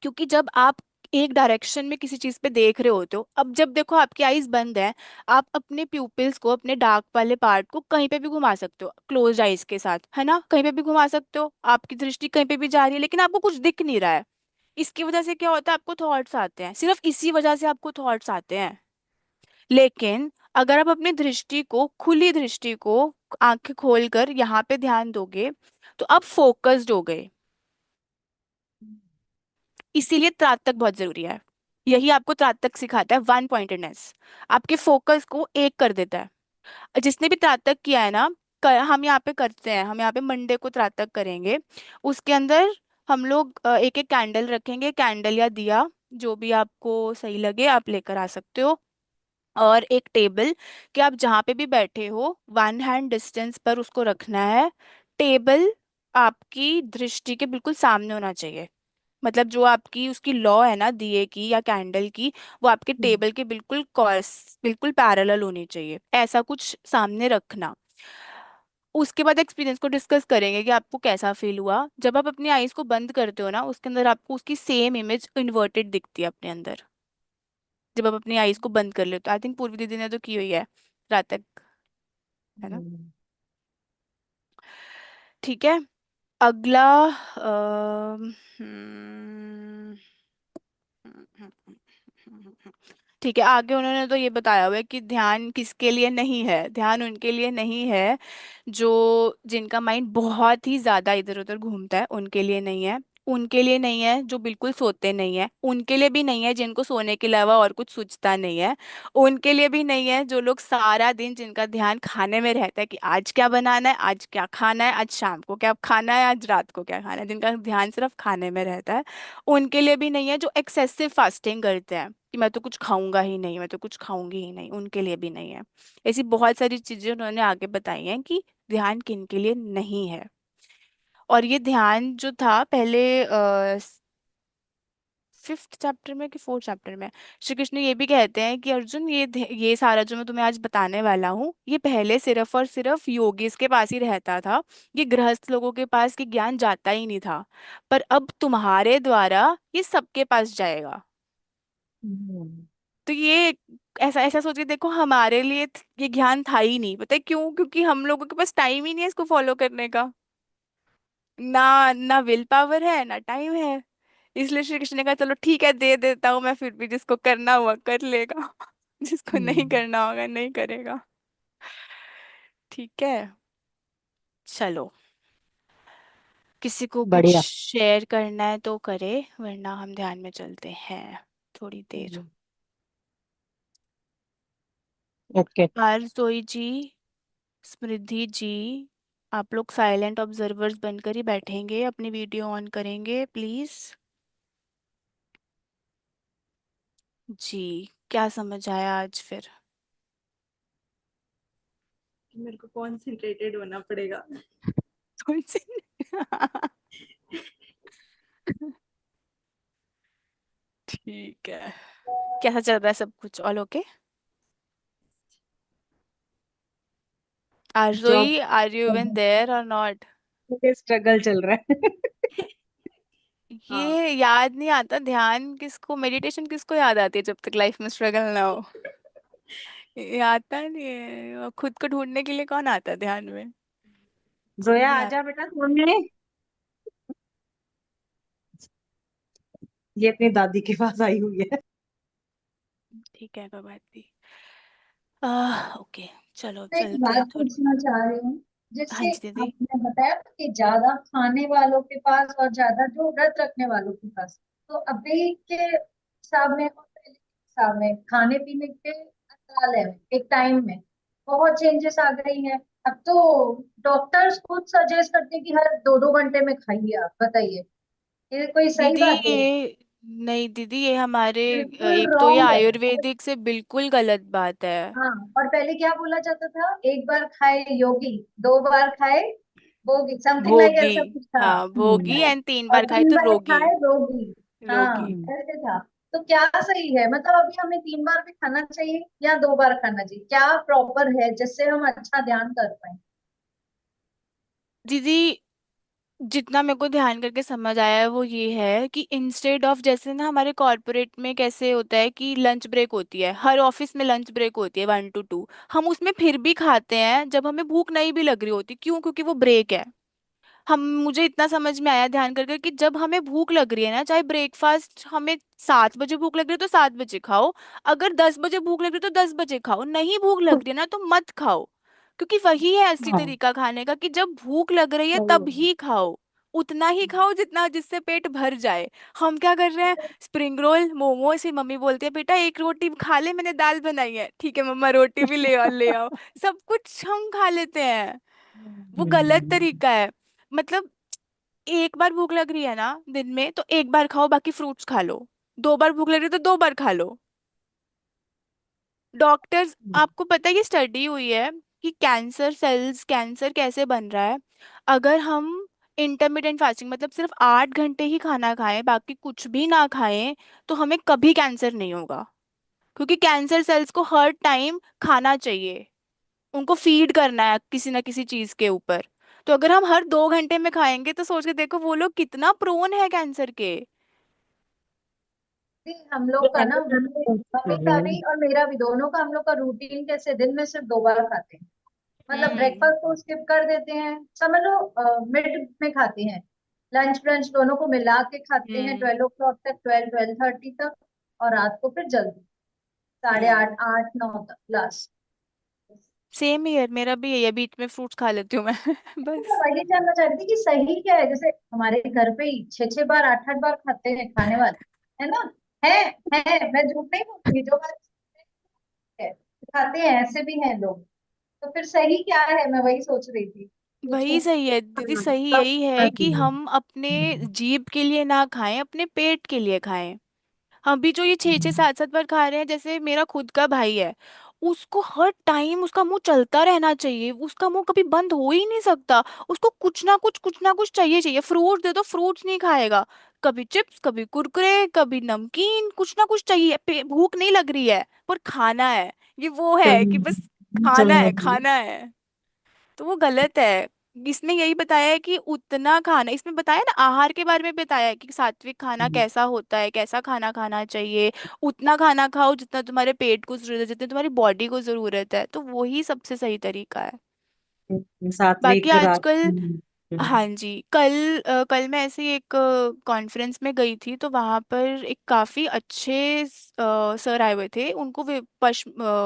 क्योंकि जब आप एक डायरेक्शन में किसी चीज पे देख रहे होते हो, अब जब देखो आपकी आईज बंद है, आप अपने प्यूपिल्स को, अपने डार्क वाले पार्ट को कहीं पे भी घुमा सकते हो क्लोज आईज के साथ, है ना, कहीं पे भी घुमा सकते हो, आपकी दृष्टि कहीं पे भी जा रही है लेकिन आपको कुछ दिख नहीं रहा है। इसकी वजह से क्या होता है, आपको थॉट्स आते हैं, सिर्फ इसी वजह से आपको थॉट्स आते हैं। लेकिन अगर आप अपनी दृष्टि को, खुली दृष्टि को, आंखें खोलकर यहाँ पे ध्यान दोगे, तो आप फोकस्ड हो गए। इसीलिए त्राटक बहुत जरूरी है। यही आपको त्राटक सिखाता है, वन पॉइंटेडनेस, आपके फोकस को एक कर देता है। जिसने भी त्राटक किया है ना, हम यहाँ पे करते हैं, हम यहाँ पे मंडे को त्राटक करेंगे। उसके अंदर हम लोग एक एक कैंडल रखेंगे, कैंडल या दिया, जो भी आपको सही लगे आप लेकर आ सकते हो। और एक टेबल, कि आप जहाँ पे भी बैठे हो वन हैंड डिस्टेंस पर उसको रखना है। टेबल आपकी दृष्टि के बिल्कुल सामने होना चाहिए। मतलब जो आपकी उसकी लॉ है ना दिए की या कैंडल की, वो आपके टेबल के बिल्कुल बिल्कुल पैरेलल होनी चाहिए, ऐसा कुछ सामने रखना। उसके बाद एक्सपीरियंस को डिस्कस करेंगे कि आपको कैसा फील हुआ। जब आप अपनी आईज को बंद करते हो ना, उसके अंदर आपको उसकी सेम इमेज इन्वर्टेड दिखती है अपने अंदर। जब आप अपनी आईज को बंद कर लेते हो, आई थिंक पूर्वी दीदी ने तो की हुई है रात तक, है ना। ठीक है। अगला ठीक है, आगे उन्होंने तो ये बताया हुआ है कि ध्यान किसके लिए नहीं है। ध्यान उनके लिए नहीं है जो, जिनका माइंड बहुत ही ज्यादा इधर उधर घूमता है, उनके लिए नहीं है। उनके लिए नहीं है जो बिल्कुल सोते नहीं है, उनके लिए भी नहीं है जिनको सोने के अलावा और कुछ सूझता नहीं है। उनके लिए भी नहीं है जो लोग सारा दिन, जिनका ध्यान खाने में रहता है कि आज क्या बनाना है, आज क्या खाना है, आज शाम को क्या खाना है, आज रात को क्या खाना है, जिनका ध्यान सिर्फ खाने में रहता है। उनके लिए भी नहीं है जो एक्सेसिव फास्टिंग करते हैं कि मैं तो कुछ खाऊंगा ही नहीं, मैं तो कुछ खाऊंगी ही नहीं, उनके लिए भी नहीं है। ऐसी बहुत सारी चीजें उन्होंने आगे बताई हैं कि ध्यान किन के लिए नहीं है। और ये ध्यान जो था पहले फिफ्थ चैप्टर में कि फोर्थ चैप्टर में, श्री कृष्ण ये भी कहते हैं कि अर्जुन, ये सारा जो मैं तुम्हें आज बताने वाला हूँ, ये पहले सिर्फ और सिर्फ योगीज के पास ही रहता था। ये गृहस्थ लोगों के पास ये ज्ञान जाता ही नहीं था। पर अब तुम्हारे द्वारा ये सबके पास जाएगा। तो ये ऐसा ऐसा सोच के देखो, हमारे लिए ये ज्ञान था ही नहीं। पता है क्यों? क्योंकि हम लोगों के पास टाइम ही नहीं है इसको फॉलो करने का। ना ना विल पावर है ना टाइम है। इसलिए श्री कृष्ण ने कहा चलो ठीक है, दे देता हूँ मैं, फिर भी जिसको करना हुआ कर लेगा, जिसको नहीं करना होगा नहीं करेगा। ठीक है। चलो, किसी को कुछ बढ़िया। शेयर करना है तो करे, वरना हम ध्यान में चलते हैं थोड़ी देर। ओके। आरजोई जी, स्मृति जी, आप लोग साइलेंट ऑब्जर्वर्स बनकर ही बैठेंगे, अपनी वीडियो ऑन करेंगे प्लीज। जी, क्या समझ आया आज फिर? मेरे को कॉन्सेंट्रेटेड होना पड़ेगा। कौन सी? ठीक है, कैसा चल रहा है सब कुछ? All okay? Job are you even there और नॉट? के स्ट्रगल चल रहा है। हाँ, ये याद नहीं आता ध्यान किसको, मेडिटेशन किसको याद आती है जब तक लाइफ में स्ट्रगल ना हो? ये आता नहीं है, और खुद को ढूंढने के लिए कौन आता है ध्यान में? कोई जोया नहीं आजा आता। बेटा सोने। ये अपनी दादी के पास आई हुई है। ठीक है, कोई बात नहीं। ओके, चलो मैं एक चलते हैं बात थोड़ी। पूछना चाह रही हूँ। हाँ जैसे जी दीदी। आपने बताया ना कि ज्यादा खाने वालों के पास और ज्यादा जो व्रत रखने वालों के पास, तो अभी के हिसाब में और पहले के हिसाब में खाने पीने के अंतराल है, एक टाइम में बहुत चेंजेस आ गई हैं। अब तो डॉक्टर्स खुद सजेस्ट करते हैं कि हर 2-2 घंटे में खाइए। आप बताइए, ये कोई सही दीदी बात है? ये नहीं दीदी, ये हमारे बिल्कुल एक तो ये रॉन्ग है। आयुर्वेदिक से बिल्कुल गलत बात है। हाँ, और पहले क्या बोला जाता था? एक बार खाए योगी, 2 बार खाए भोगी, समथिंग लाइक भोगी। ऐसा कुछ था। हाँ, भोगी, हम्म। एंड 3 बार और खाए तीन तो बार रोगी। खाए रोगी। हाँ, रोगी। ऐसे था। तो क्या सही है? मतलब अभी हमें 3 बार भी खाना चाहिए या 2 बार खाना चाहिए? क्या प्रॉपर है जिससे हम अच्छा ध्यान कर पाए? दीदी जितना मेरे को ध्यान करके समझ आया है वो ये है कि इंस्टेड ऑफ, जैसे ना हमारे कॉर्पोरेट में कैसे होता है कि लंच ब्रेक होती है, हर ऑफिस में लंच ब्रेक होती है 1 to 2, हम उसमें फिर भी खाते हैं जब हमें भूख नहीं भी लग रही होती। क्यों? क्योंकि वो ब्रेक है। हम मुझे इतना समझ में आया ध्यान करके कि जब हमें भूख लग रही है ना, चाहे ब्रेकफास्ट हमें 7 बजे भूख लग रही है तो 7 बजे खाओ, अगर 10 बजे भूख लग रही है तो 10 बजे खाओ, नहीं भूख लग रही है ना तो मत खाओ। क्योंकि वही है असली हाँ तरीका खाने का, कि जब भूख लग रही है सही तब है। ही खाओ, उतना ही खाओ जितना जिससे पेट भर जाए। हम क्या कर रहे हैं? स्प्रिंग रोल, मोमो से मम्मी बोलती है बेटा एक रोटी खा ले, मैंने दाल बनाई है, ठीक है मम्मा रोटी भी ले आओ, सब कुछ हम खा लेते हैं। वो गलत हम्म। तरीका है। मतलब एक बार भूख लग रही है ना दिन में तो एक बार खाओ, बाकी फ्रूट्स खा लो। 2 बार भूख लग रही है तो 2 बार खा लो। डॉक्टर्स, आपको पता है ये स्टडी हुई है कि कैंसर सेल्स, कैंसर कैसे बन रहा है? अगर हम इंटरमिटेंट फास्टिंग, मतलब सिर्फ 8 घंटे ही खाना खाएं, बाकी कुछ भी ना खाएं, तो हमें कभी कैंसर नहीं होगा। क्योंकि कैंसर सेल्स को हर टाइम खाना चाहिए, उनको फीड करना है किसी ना किसी चीज के ऊपर। तो अगर हम हर 2 घंटे में खाएंगे तो सोच के देखो वो लोग कितना प्रोन है कैंसर के। हम लोग का ना, मम्मी का भी और मेरा भी, दोनों का, हम लोग का रूटीन कैसे, दिन में सिर्फ 2 बार खाते हैं। मतलब हम्म। ब्रेकफास्ट को स्किप कर देते हैं, समझ लो मिड में खाते हैं। लंच ब्रंच दोनों को मिला के खाते हैं हम्म। 12 o'clock तक, 12-12:30 तक। और रात को फिर जल्दी, साढ़े हम्म। आठ 8-9 तक लास्ट। सेम ही है, मेरा भी यही है, बीच में फ्रूट्स खा लेती हूँ मैं। मैं बस। वही जानना चाह रही थी कि सही क्या है। जैसे हमारे घर पे ही 6-6 बार 8-8 बार खाते हैं खाने वाले, है ना? है है, मैं झूठ नहीं बोलूंगी, जो बात है, खाते हैं, ऐसे भी हैं लोग। तो फिर सही क्या है, मैं वही सोच रही थी, वही पूछूं। सही है दीदी, हाँ, सही सब यही है कि सही है। हम अपने जीभ के लिए ना खाएं, अपने पेट के लिए खाएं। हम भी जो ये 6-6 7-7 बार खा रहे हैं, जैसे मेरा खुद का भाई है, उसको हर टाइम उसका मुंह चलता रहना चाहिए, उसका मुंह कभी बंद हो ही नहीं सकता। उसको कुछ ना कुछ चाहिए चाहिए, फ्रूट्स दे दो फ्रूट्स नहीं खाएगा, कभी चिप्स, कभी कुरकुरे, कभी नमकीन, कुछ ना कुछ चाहिए। भूख नहीं लग रही है पर खाना है, ये वो है कि बस खाना चलने है दो। खाना है। तो वो गलत है। इसमें यही बताया है कि उतना खाना, इसमें बताया ना आहार के बारे में बताया है कि सात्विक खाना कैसा होता है, कैसा खाना खाना चाहिए। उतना खाना खाओ जितना तुम्हारे पेट को जरूरत है, जितनी तुम्हारी बॉडी को जरूरत है, तो वही सबसे सही तरीका है। बाकी सात्विक रात। आजकल, हाँ जी, कल मैं ऐसे ही एक कॉन्फ्रेंस में गई थी, तो वहां पर एक काफी अच्छे सर आए हुए थे, उनको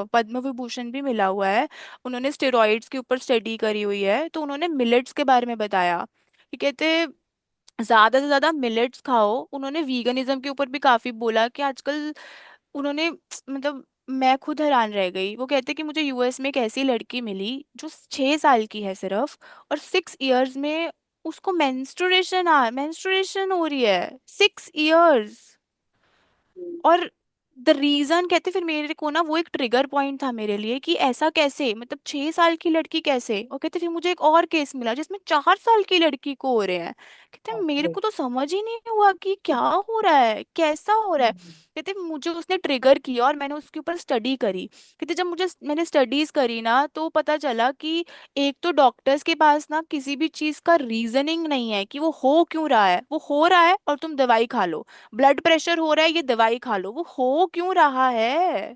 पद्म विभूषण भी मिला हुआ है। उन्होंने स्टेरॉइड्स के ऊपर स्टडी करी हुई है, तो उन्होंने मिलेट्स के बारे में बताया कि कहते ज्यादा से ज्यादा मिलेट्स खाओ। उन्होंने वीगनिज्म के ऊपर भी काफी बोला कि आजकल उन्होंने मतलब मैं खुद हैरान रह गई। वो कहते कि मुझे यूएस में एक ऐसी लड़की मिली जो 6 साल की है सिर्फ, और 6 इयर्स में उसको मेंस्ट्रुएशन हो रही है, 6 इयर्स। और द रीजन कहते फिर मेरे को ना वो एक ट्रिगर पॉइंट था मेरे लिए कि ऐसा कैसे, मतलब 6 साल की लड़की कैसे। और कहते फिर मुझे एक और केस मिला जिसमें 4 साल की लड़की को हो रहे हैं। कहते बाप मेरे रे। को तो समझ ही नहीं हुआ कि क्या हो रहा है, कैसा हो रहा है। कहते मुझे उसने ट्रिगर किया और मैंने उसके ऊपर स्टडी करी। कहते जब मुझे मैंने स्टडीज करी ना तो पता चला कि एक तो डॉक्टर्स के पास ना किसी भी चीज का रीजनिंग नहीं है कि वो हो क्यों रहा है। वो हो रहा है और तुम दवाई खा लो, ब्लड प्रेशर हो रहा है ये दवाई खा लो, वो हो क्यों रहा है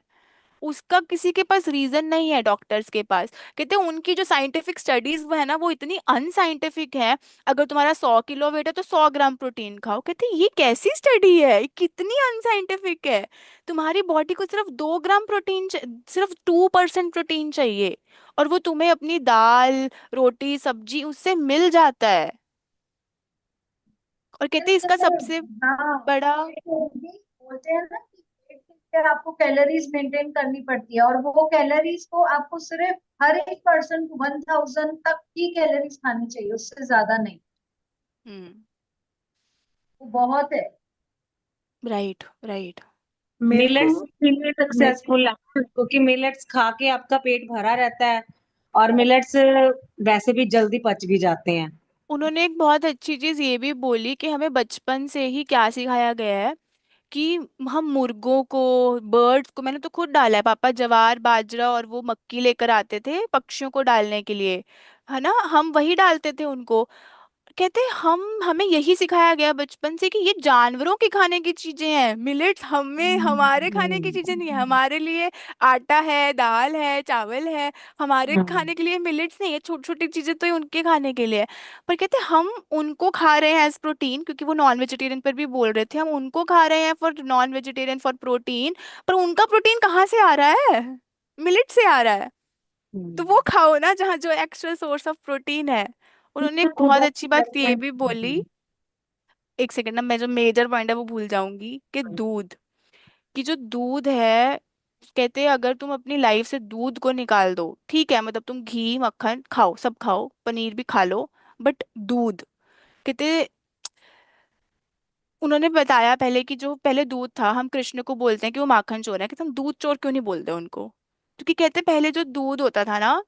उसका किसी के पास रीजन नहीं है डॉक्टर्स के पास। कहते हैं उनकी जो साइंटिफिक स्टडीज वो है ना वो इतनी अनसाइंटिफिक है। अगर तुम्हारा 100 किलो वेट है तो 100 ग्राम प्रोटीन खाओ। कहते हैं ये कैसी स्टडी है, ये कितनी अनसाइंटिफिक है। तुम्हारी बॉडी को सिर्फ 2 ग्राम प्रोटीन, सिर्फ 2% प्रोटीन चाहिए और वो तुम्हें अपनी दाल रोटी सब्जी उससे मिल जाता है। और कहते हैं इसका सबसे हाँ, बड़ा पेट को भी बोलते हैं ना कि पेट के लिए आपको कैलोरीज मेंटेन करनी पड़ती है, और वो कैलोरीज को आपको सिर्फ हर एक पर्सन को 1000 तक ही कैलोरीज खानी चाहिए, उससे ज्यादा नहीं। हम्म, वो बहुत है। Right right. मेरे को मिलेट्स इसीलिए मे, सक्सेसफुल है क्योंकि मिलेट्स खा के आपका पेट भरा रहता है, और मिलेट्स वैसे भी जल्दी पच भी जाते हैं। उन्होंने एक बहुत अच्छी चीज ये भी बोली कि हमें बचपन से ही क्या सिखाया गया है कि हम मुर्गों को, बर्ड्स को, मैंने तो खुद डाला है, पापा जवार बाजरा और वो मक्की लेकर आते थे पक्षियों को डालने के लिए, है ना, हम वही डालते थे उनको। कहते हैं हम हमें यही सिखाया गया बचपन से कि ये जानवरों के खाने की चीजें हैं, मिलेट्स हमें हमारे खाने की चीजें नहीं है। हमारे लिए आटा है, दाल है, चावल है, हमारे हम्म, खाने के लिए मिलेट्स नहीं है। छोटी छोटी चीजें तो ये उनके खाने के लिए है। पर कहते हैं हम उनको खा रहे हैं एज प्रोटीन, क्योंकि वो नॉन वेजिटेरियन पर भी बोल रहे थे, हम उनको खा रहे हैं for non vegetarian for protein. पर उनका प्रोटीन कहाँ से आ रहा है, मिलेट से आ रहा है। तो वो खाओ ना जहाँ जो एक्स्ट्रा सोर्स ऑफ प्रोटीन है। उन्होंने एक बहुत अच्छी बात ये भी बोली, एक सेकंड ना, मैं जो मेजर पॉइंट है वो भूल जाऊंगी, कि दूध, कि जो दूध है, कहते हैं अगर तुम अपनी लाइफ से दूध को निकाल दो ठीक है, मतलब तुम घी मक्खन खाओ, सब खाओ, पनीर भी खा लो, बट दूध, कहते उन्होंने बताया पहले कि जो पहले दूध था, हम कृष्ण को बोलते हैं कि वो माखन चोर है, कि हम दूध चोर क्यों नहीं बोलते उनको, क्योंकि कहते पहले जो दूध होता था ना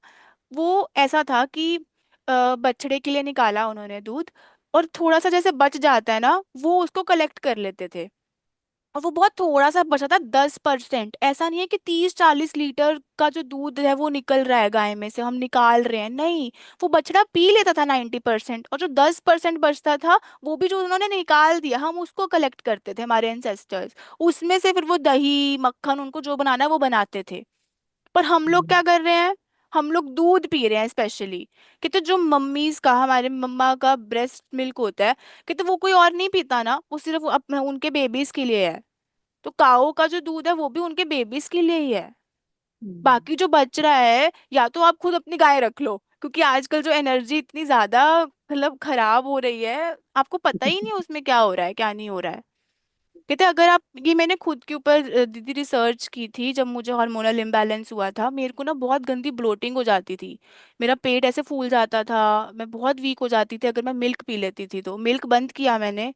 वो ऐसा था कि बछड़े के लिए निकाला उन्होंने दूध, और थोड़ा सा जैसे बच जाता है ना वो उसको कलेक्ट कर लेते थे, और वो बहुत थोड़ा सा बचा था, 10%। ऐसा नहीं है कि 30-40 लीटर का जो दूध है वो निकल रहा है गाय में से हम निकाल रहे हैं, नहीं। वो बछड़ा पी लेता था 90%, और जो 10% बचता था वो भी जो उन्होंने निकाल दिया हम उसको कलेक्ट करते थे, हमारे एंसेस्टर्स। उसमें से फिर वो दही मक्खन उनको जो बनाना है वो बनाते थे। पर हम लोग क्या कर रहे हैं, हम लोग दूध पी रहे हैं स्पेशली। कहते जो मम्मीज का, हमारे मम्मा का ब्रेस्ट मिल्क होता है, कहते वो कोई और नहीं पीता ना, वो सिर्फ अपने उनके बेबीज के लिए है। तो काओ का जो दूध है वो भी उनके बेबीज के लिए ही है। बाकी जो बच रहा है या तो आप खुद अपनी गाय रख लो, क्योंकि आजकल जो एनर्जी इतनी ज्यादा मतलब खराब हो रही है, आपको पता ही नहीं उसमें क्या हो रहा है क्या नहीं हो रहा है। कहते अगर आप, ये मैंने खुद के ऊपर दीदी रिसर्च की थी, जब मुझे हार्मोनल इम्बैलेंस हुआ था मेरे को ना बहुत गंदी ब्लोटिंग हो जाती थी, मेरा पेट ऐसे फूल जाता था, मैं बहुत वीक हो जाती थी अगर मैं मिल्क पी लेती थी। तो मिल्क बंद किया मैंने,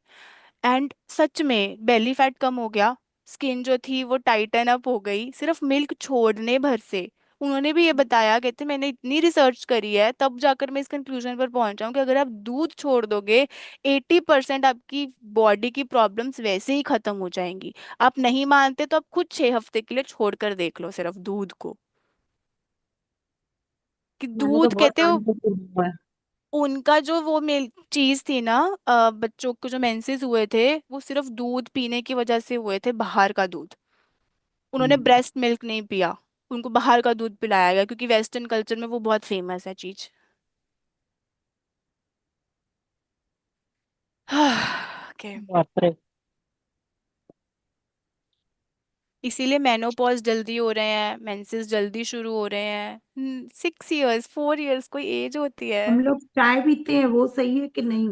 एंड सच में बेली फैट कम हो गया, स्किन जो थी वो टाइटन अप हो गई सिर्फ मिल्क छोड़ने भर से। उन्होंने भी ये बताया, कहते मैंने इतनी रिसर्च करी है तब जाकर मैं इस कंक्लूजन पर पहुंचा हूं कि अगर आप दूध छोड़ दोगे 80% आपकी बॉडी की प्रॉब्लम्स वैसे ही खत्म हो जाएंगी। आप नहीं मानते तो आप खुद 6 हफ्ते के लिए छोड़ कर देख लो सिर्फ दूध को, कि मैंने तो दूध बहुत कहते हो टाइम से सुना हुआ है। उनका जो वो मिल चीज थी ना, बच्चों को जो मेंसेस हुए थे वो सिर्फ दूध पीने की वजह से हुए थे, बाहर का दूध। उन्होंने हम्म। ब्रेस्ट मिल्क नहीं पिया, उनको बाहर का दूध पिलाया गया, क्योंकि वेस्टर्न कल्चर में वो बहुत फेमस है चीज। ओके। बाप रे। इसीलिए मेनोपॉज जल्दी हो रहे हैं, मेंसेस जल्दी शुरू हो रहे हैं, 6 इयर्स 4 इयर्स कोई एज होती है। हम लोग चाय पीते हैं, वो सही है कि नहीं?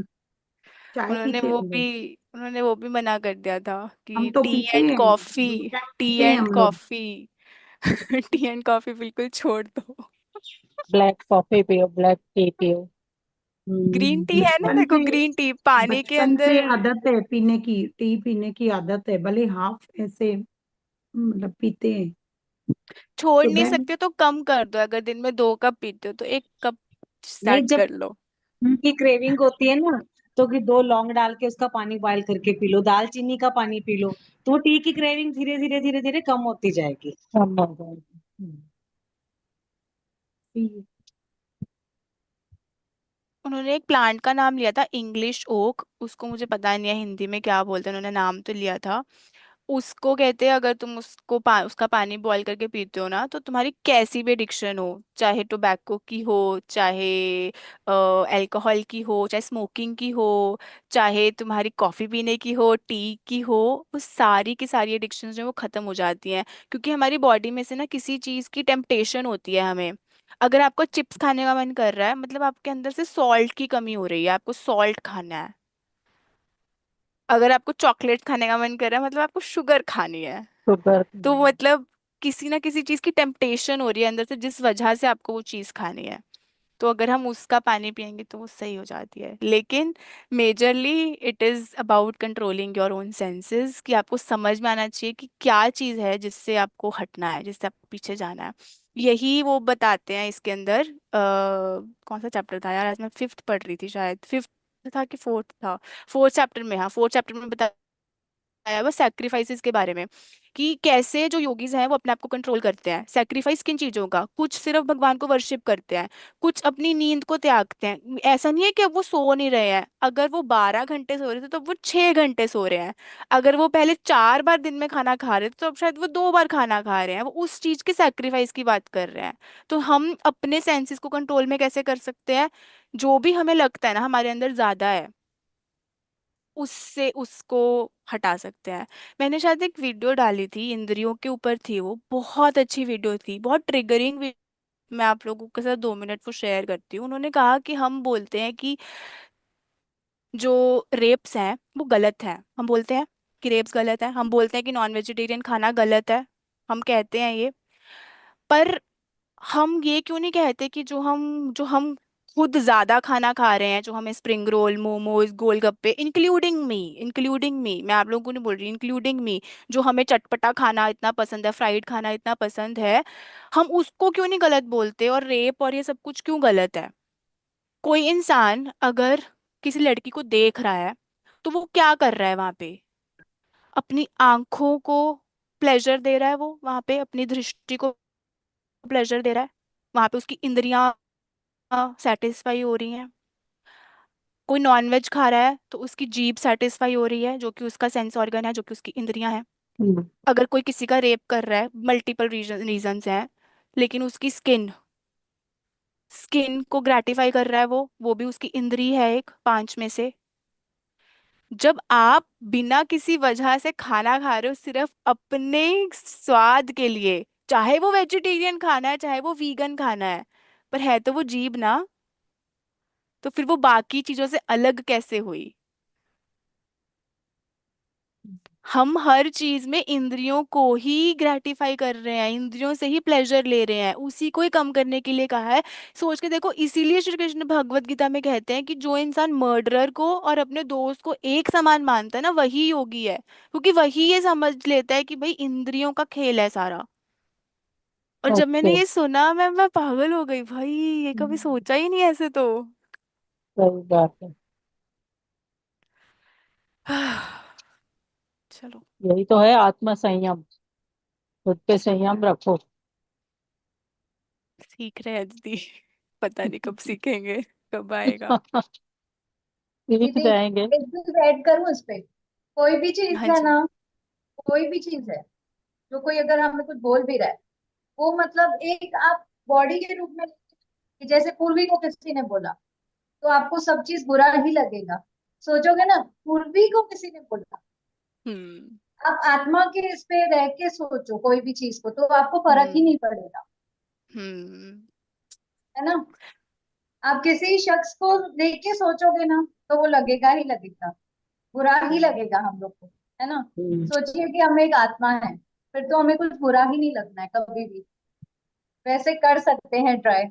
चाय उन्होंने पीते हैं वो हम भी लोग। उन्होंने वो भी मना कर दिया था हम कि तो टी पीते एंड हैं, कॉफी, दूध चाय टी पीते हैं एंड हम लोग। कॉफी टी एंड कॉफी बिल्कुल छोड़ दो। ब्लैक कॉफी पियो, ब्लैक टी पियो। ग्रीन टी है ना, बचपन देखो से ग्रीन टी पानी के बचपन अंदर। से आदत है पीने की, टी पीने की आदत है, भले हाफ ऐसे मतलब पीते हैं छोड़ नहीं सुबह में? सकते तो कम कर दो, अगर दिन में 2 कप पीते हो तो 1 कप नहीं, स्टार्ट जब कर लो। की क्रेविंग होती है ना, तो कि 2 लौंग डाल के उसका पानी बॉयल करके पी लो, दालचीनी का पानी पी लो, तो टी की क्रेविंग धीरे धीरे धीरे धीरे कम होती जाएगी। कम हो जाएगी। पी- उन्होंने एक प्लांट का नाम लिया था इंग्लिश ओक, उसको मुझे पता नहीं है हिंदी में क्या बोलते हैं, उन्होंने नाम तो लिया था। उसको कहते हैं अगर तुम उसका पानी बॉईल करके पीते हो ना, तो तुम्हारी कैसी भी एडिक्शन हो, चाहे टोबैको की हो, चाहे अल्कोहल की हो, चाहे स्मोकिंग की हो, चाहे तुम्हारी कॉफी पीने की हो, टी की हो, वो सारी की सारी एडिक्शन जो है वो खत्म हो जाती हैं। क्योंकि हमारी बॉडी में से ना किसी चीज की टेम्पटेशन होती है हमें। अगर आपको चिप्स खाने का मन कर रहा है, मतलब आपके अंदर से सॉल्ट की कमी हो रही है, आपको सॉल्ट खाना है। अगर आपको चॉकलेट खाने का मन कर रहा है, मतलब आपको शुगर खानी है। शुगर। तो मतलब किसी ना किसी चीज की टेम्पटेशन हो रही है अंदर से, जिस वजह से आपको वो चीज खानी है। तो अगर हम उसका पानी पियेंगे तो वो सही हो जाती है। लेकिन majorly it is about controlling your own senses, कि आपको समझ में आना चाहिए कि क्या चीज है जिससे आपको हटना है, जिससे आपको पीछे जाना है। यही वो बताते हैं इसके अंदर। कौन सा चैप्टर था यार, आज मैं फिफ्थ पढ़ रही थी, शायद फिफ्थ था कि फोर्थ था। फोर्थ चैप्टर में, हाँ फोर्थ चैप्टर में आया हुआ सैक्रिफाइसेस के बारे में, कि कैसे जो योगीज हैं वो अपने आप को कंट्रोल करते हैं। सैक्रिफाइस किन चीजों का, कुछ सिर्फ भगवान को वर्शिप करते हैं, कुछ अपनी नींद को त्यागते हैं। ऐसा नहीं है कि अब वो सो नहीं रहे हैं, अगर वो 12 घंटे सो रहे थे तो अब वो 6 घंटे सो रहे हैं। अगर वो पहले 4 बार दिन में खाना खा रहे थे तो अब शायद वो 2 बार खाना खा रहे हैं। वो उस चीज के सैक्रिफाइस की बात कर रहे हैं। तो हम अपने सेंसेस को कंट्रोल में कैसे कर सकते हैं, जो भी हमें लगता है ना हमारे अंदर ज्यादा है, उससे उसको हटा सकते हैं। मैंने शायद एक वीडियो डाली थी, इंद्रियों के ऊपर थी, वो बहुत अच्छी वीडियो थी, बहुत ट्रिगरिंग। मैं आप लोगों के साथ 2 मिनट वो शेयर करती हूँ। उन्होंने कहा कि हम बोलते हैं कि जो रेप्स हैं वो गलत है, हम बोलते हैं कि रेप्स गलत है, हम बोलते हैं कि नॉन वेजिटेरियन खाना गलत है, हम कहते हैं ये। पर हम ये क्यों नहीं कहते कि जो हम खुद ज्यादा खाना खा रहे हैं, जो हमें स्प्रिंग रोल, मोमोज, गोलगप्पे, इंक्लूडिंग मी, मैं आप लोगों को नहीं बोल रही, इंक्लूडिंग मी, जो हमें चटपटा खाना इतना पसंद है, फ्राइड खाना इतना पसंद है, हम उसको क्यों नहीं गलत बोलते, और रेप और ये सब कुछ क्यों गलत है। कोई इंसान अगर किसी लड़की को देख रहा है, तो वो क्या कर रहा है वहां पे, अपनी आंखों को प्लेजर दे रहा है, वो वहां पे अपनी दृष्टि को प्लेजर दे रहा है, वहां पे उसकी इंद्रियां सेटिस्फाई हो रही हैं। कोई नॉनवेज खा रहा है तो उसकी जीभ सेटिस्फाई हो रही है, जो कि उसका सेंस ऑर्गन है, जो कि उसकी इंद्रियां हैं। हम्म। अगर कोई किसी का रेप कर रहा है, मल्टीपल रीजंस हैं, लेकिन उसकी स्किन स्किन को ग्रेटिफाई कर रहा है, वो भी उसकी इंद्री है, एक 5 में से। जब आप बिना किसी वजह से खाना खा रहे हो सिर्फ अपने स्वाद के लिए, चाहे वो वेजिटेरियन खाना है चाहे वो वीगन खाना है, पर है तो वो जीभ ना, तो फिर वो बाकी चीजों से अलग कैसे हुई। हम हर चीज में इंद्रियों को ही ग्रेटिफाई कर रहे हैं, इंद्रियों से ही प्लेजर ले रहे हैं, उसी को ही कम करने के लिए कहा है। सोच के देखो, इसीलिए श्री कृष्ण भगवत गीता में कहते हैं कि जो इंसान मर्डरर को और अपने दोस्त को एक समान मानता है ना, वही योगी है, क्योंकि वही ये समझ लेता है कि भाई इंद्रियों का खेल है सारा। और जब मैंने ओके। ये सुना, मैं पागल हो गई भाई, ये कभी सोचा ही नहीं ऐसे तो। सही बात है। चलो, यही तो है आत्म संयम। खुद पे सही संयम में रखो। सीख रहे हैं दीदी, पता नहीं कब सीखेंगे, कब आएगा। सीख दीदी, जाएंगे। एक चीज ऐड करूं इस पे। कोई भी चीज हाँ है जी। ना, कोई भी चीज है, जो कोई अगर हमें कुछ बोल भी रहा है, वो मतलब एक आप बॉडी के रूप में, कि जैसे पूर्वी को किसी ने बोला तो आपको सब चीज बुरा ही लगेगा। सोचोगे ना, पूर्वी को किसी ने बोला, हम्म। आप आत्मा के इस पे रह के सोचो कोई भी चीज को, तो आपको फर्क ही हम्म। नहीं पड़ेगा। हम्म। है ना? आप किसी शख्स को देख के सोचोगे ना, तो वो लगेगा ही लगेगा, बुरा ही हम्म। लगेगा हम लोग को। है ना? हम्म। सोचिए कि हम एक आत्मा है, फिर तो हमें कुछ बुरा ही नहीं लगना है कभी भी। वैसे कर सकते हैं ट्राई,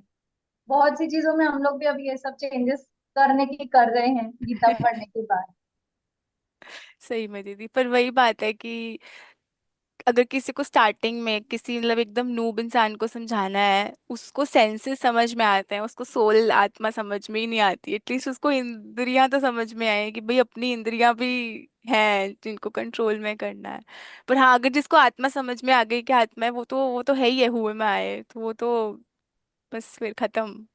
बहुत सी चीजों में हम लोग भी अभी ये सब चेंजेस करने की कर रहे हैं गीता पढ़ने के बाद। सही में दीदी, पर वही बात है कि अगर किसी को स्टार्टिंग में किसी मतलब एकदम नूब इंसान को समझाना है, उसको सेंसेस समझ में आते हैं, उसको सोल आत्मा समझ में ही नहीं आती, एटलीस्ट उसको इंद्रियां तो समझ में आए कि भाई अपनी इंद्रियां भी हैं जिनको कंट्रोल में करना है। पर हाँ, अगर जिसको आत्मा समझ में आ गई कि आत्मा है, वो तो है ही है, हुए में आए, तो वो तो बस फिर खत्म,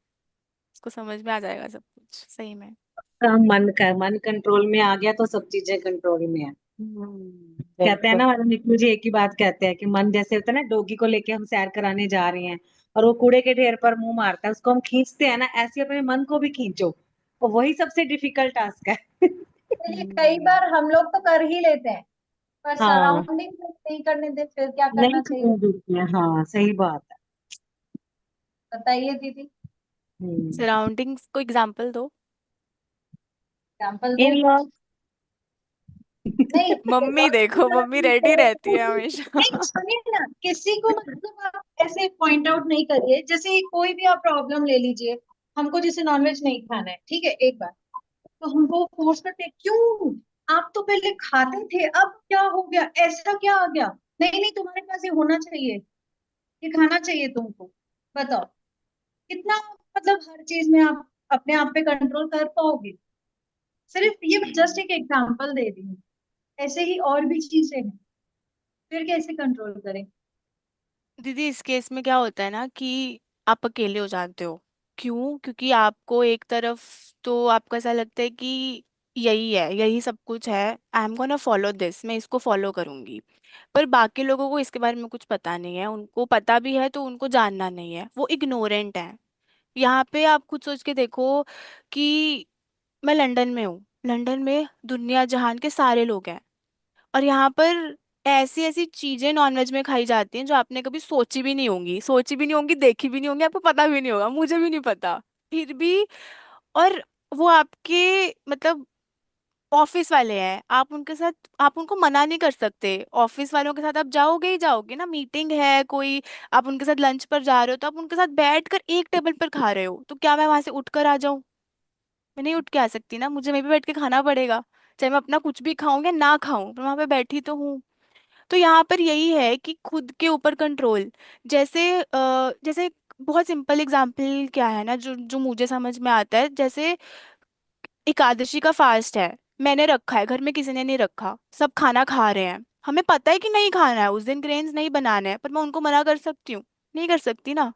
उसको समझ में आ जाएगा सब कुछ सही में। मन कंट्रोल में आ गया तो सब चीजें कंट्रोल में है। कहते हैं बिल्कुल। ना, हमारे निकलू जी एक ही बात कहते हैं कि मन जैसे होता है ना, डॉगी को लेके हम सैर कराने जा रहे हैं और वो कूड़े के ढेर पर मुंह मारता है, उसको हम खींचते हैं ना, ऐसे अपने मन को भी खींचो, और वही सबसे डिफिकल्ट टास्क है। चलिए, कई बार हम लोग तो कर ही लेते हैं, पर हाँ, सराउंडिंग नहीं करने दे, फिर क्या नहीं करना चाहिए? करने देते हैं, हाँ सही बात है। बताइए दीदी, हम्म। सराउंडिंग्स को एग्जांपल दो। एग्जाम्पल इन दो। लॉज। नहीं, मम्मी देखो, मम्मी रेडी रहती है हमेशा। नहीं सुनिए ना, किसी को मतलब आप ऐसे पॉइंट आउट नहीं करिए, जैसे कोई भी आप प्रॉब्लम ले लीजिए। हमको जैसे नॉनवेज नहीं खाना है, ठीक है, एक बार तो हमको फोर्स करते हैं, क्यों? आप तो पहले खाते थे, अब क्या हो गया, ऐसा क्या आ गया? नहीं नहीं, तुम्हारे पास ये होना चाहिए, ये खाना चाहिए तुमको। बताओ, कितना मतलब हर चीज में आप अपने आप पे कंट्रोल कर पाओगे? सिर्फ ये जस्ट एक एग्जांपल दे दी हूँ, ऐसे ही और भी चीजें हैं, फिर कैसे कंट्रोल करें? दीदी इस केस में क्या होता है ना कि आप अकेले हो जाते हो। क्यों? क्योंकि आपको एक तरफ तो आपको ऐसा लगता है कि यही है, यही सब कुछ है, I am gonna follow this, मैं इसको फॉलो करूंगी। पर बाकी लोगों को इसके बारे में कुछ पता नहीं है, उनको पता भी है तो उनको जानना नहीं है, वो इग्नोरेंट है। यहाँ पे आप खुद सोच के देखो कि मैं लंदन में हूँ, लंदन में दुनिया जहान के सारे लोग हैं, और यहाँ पर ऐसी ऐसी चीजें नॉनवेज में खाई जाती हैं जो आपने कभी सोची भी नहीं होंगी, सोची भी नहीं होंगी, देखी भी नहीं होंगी, आपको पता भी नहीं होगा, मुझे भी नहीं पता, फिर भी। और वो आपके मतलब ऑफिस वाले हैं, आप उनके साथ, आप उनको मना नहीं कर सकते, ऑफिस वालों के साथ आप जाओगे ही जाओगे ना, मीटिंग है कोई, आप उनके साथ लंच पर जा रहे हो तो आप उनके साथ बैठ कर एक टेबल पर खा रहे हो, तो क्या मैं वहां से उठ कर आ जाऊं? मैं नहीं उठ के आ सकती ना, मुझे वहीं पे बैठ के खाना पड़ेगा, चाहे मैं अपना कुछ भी खाऊं या ना खाऊं, पर वहां पे बैठी तो हूँ। तो यहाँ पर यही है कि खुद के ऊपर कंट्रोल। जैसे जैसे बहुत सिंपल एग्जांपल क्या है ना, जो जो मुझे समझ में आता है, जैसे एकादशी का फास्ट है, मैंने रखा है, घर में किसी ने नहीं रखा, सब खाना खा रहे हैं, हमें पता है कि नहीं खाना है उस दिन, ग्रेन्स नहीं बनाने हैं, पर मैं उनको मना कर सकती हूँ? नहीं कर सकती ना,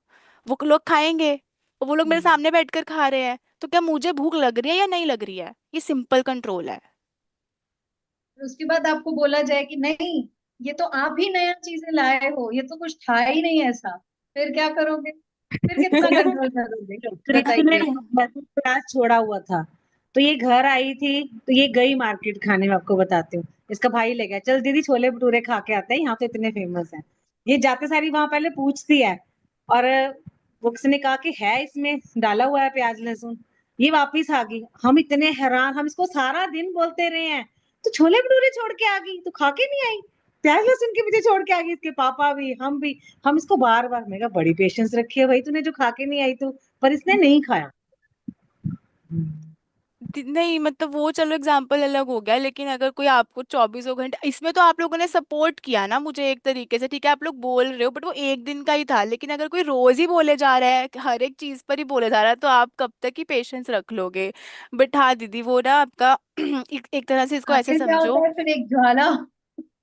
वो लोग खाएंगे, और वो लोग मेरे हम्म। सामने बैठकर खा रहे हैं, तो क्या मुझे भूख लग रही है या नहीं लग रही है? ये सिंपल कंट्रोल है। फिर उसके बाद आपको बोला जाए कि नहीं, ये तो आप ही नया चीजें लाए हो, ये तो कुछ था ही नहीं ऐसा, फिर क्या करोगे? फिर कितना कंट्रोल करोगे? कृष्ण ने बताइए। वैसे प्रयास छोड़ा हुआ था, तो ये घर आई थी, तो ये गई मार्केट खाने में, आपको बताती हूँ। इसका भाई ले गया, चल दीदी छोले भटूरे खा के आते हैं, यहाँ तो इतने फेमस है। ये जाते सारी वहां पहले पूछती है, और वो किसी ने कहा कि है इसमें डाला हुआ है प्याज लहसुन। ये वापिस आ गई, हम इतने हैरान, हम इसको सारा दिन बोलते रहे हैं, तो छोले भटूरे छोड़ के आ गई, तो खा के नहीं आई, प्याज लहसुन के पीछे छोड़ के आ गई, इसके पापा भी हम भी। हम इसको बार बार, मैं कहा बड़ी पेशेंस रखी है भाई तूने, जो खा के नहीं आई तू, पर इसने नहीं खाया। नहीं मतलब वो चलो एग्जाम्पल अलग हो गया, लेकिन अगर कोई आपको 24 घंटे, इसमें तो आप लोगों ने सपोर्ट किया ना मुझे एक तरीके से, ठीक है आप लोग बोल रहे हो, बट वो एक दिन का ही था, लेकिन अगर कोई रोज ही बोले जा रहा है, हर एक चीज पर ही बोले जा रहा है, तो आप कब तक ही पेशेंस रख लोगे? बट हाँ दीदी, वो ना आपका एक तरह से इसको ऐसे आखिर क्या समझो, होता है, फिर एक ज्वाला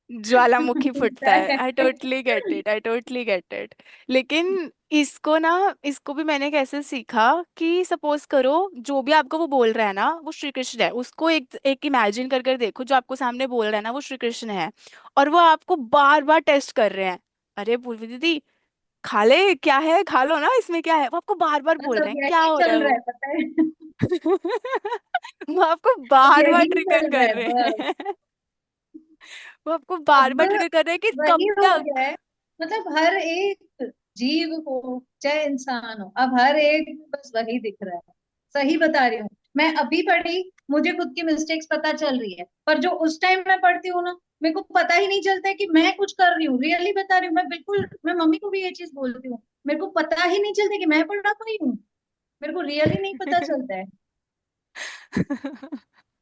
ज्वालामुखी फूटता दिखता है, है। I totally get it, I totally get it. लेकिन इसको ना, इसको भी मैंने कैसे सीखा कि सपोज करो जो भी आपको वो बोल रहा है ना वो श्री कृष्ण है, उसको एक एक इमेजिन कर कर देखो, जो आपको सामने बोल रहा है ना वो श्री कृष्ण है, और वो आपको बार बार टेस्ट कर रहे हैं, अरे पूर्वी दीदी खा ले, क्या है, खा लो ना, इसमें क्या है, वो आपको बार बार बस बोल रहे अब हैं, क्या यही हो रहा चल है रहा है, वो? पता है। वो आपको अब बार बार यही ट्रिगर चल रहा कर है रहे बस। हैं। वो आपको बार अब बार ट्रिगर कर रहे हैं कि वही कब हो तक। गया है, मतलब हर एक जीव हो चाहे इंसान हो, अब हर एक को बस वही दिख रहा है। सही बता रही हूँ, मैं अभी पढ़ी, मुझे खुद की मिस्टेक्स पता चल रही है, पर जो उस टाइम मैं पढ़ती हूँ ना, मेरे को पता ही नहीं चलता है कि मैं कुछ कर रही हूँ, रियली बता रही हूँ, मैं बिल्कुल, मैं मम्मी को भी ये चीज बोलती हूँ, मेरे को पता ही नहीं चलता कि मैं पढ़ा पाई हूँ, मेरे को रियली नहीं पता चलता है।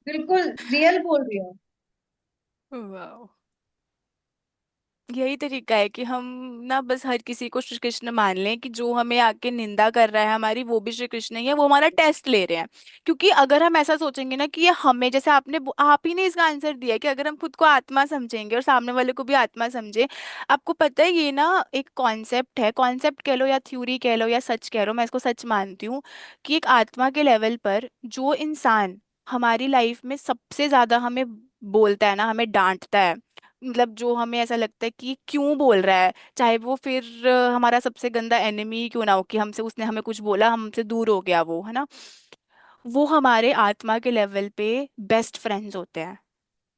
बिल्कुल रियल बोल रही हूँ। वाह, यही तरीका है कि हम ना बस हर किसी को श्री कृष्ण मान लें, कि जो हमें आके निंदा कर रहा है हमारी वो भी श्री कृष्ण ही है, वो हमारा टेस्ट ले रहे हैं। क्योंकि अगर हम ऐसा सोचेंगे ना कि ये हमें, जैसे आप ही ने इसका आंसर दिया है कि अगर हम खुद को आत्मा समझेंगे और सामने वाले को भी आत्मा समझे। आपको पता है ये ना एक कॉन्सेप्ट है, कॉन्सेप्ट कह लो या थ्योरी कह लो या सच कह लो, मैं इसको सच मानती हूँ कि एक आत्मा के लेवल पर जो इंसान हमारी लाइफ में सबसे ज्यादा हमें बोलता है ना, हमें डांटता है, मतलब जो हमें ऐसा लगता है कि क्यों बोल रहा है, चाहे वो फिर हमारा सबसे गंदा एनिमी ही क्यों ना हो, कि हमसे उसने हमें कुछ बोला, हमसे दूर हो गया वो, है ना, वो हमारे आत्मा के लेवल पे बेस्ट फ्रेंड्स होते हैं।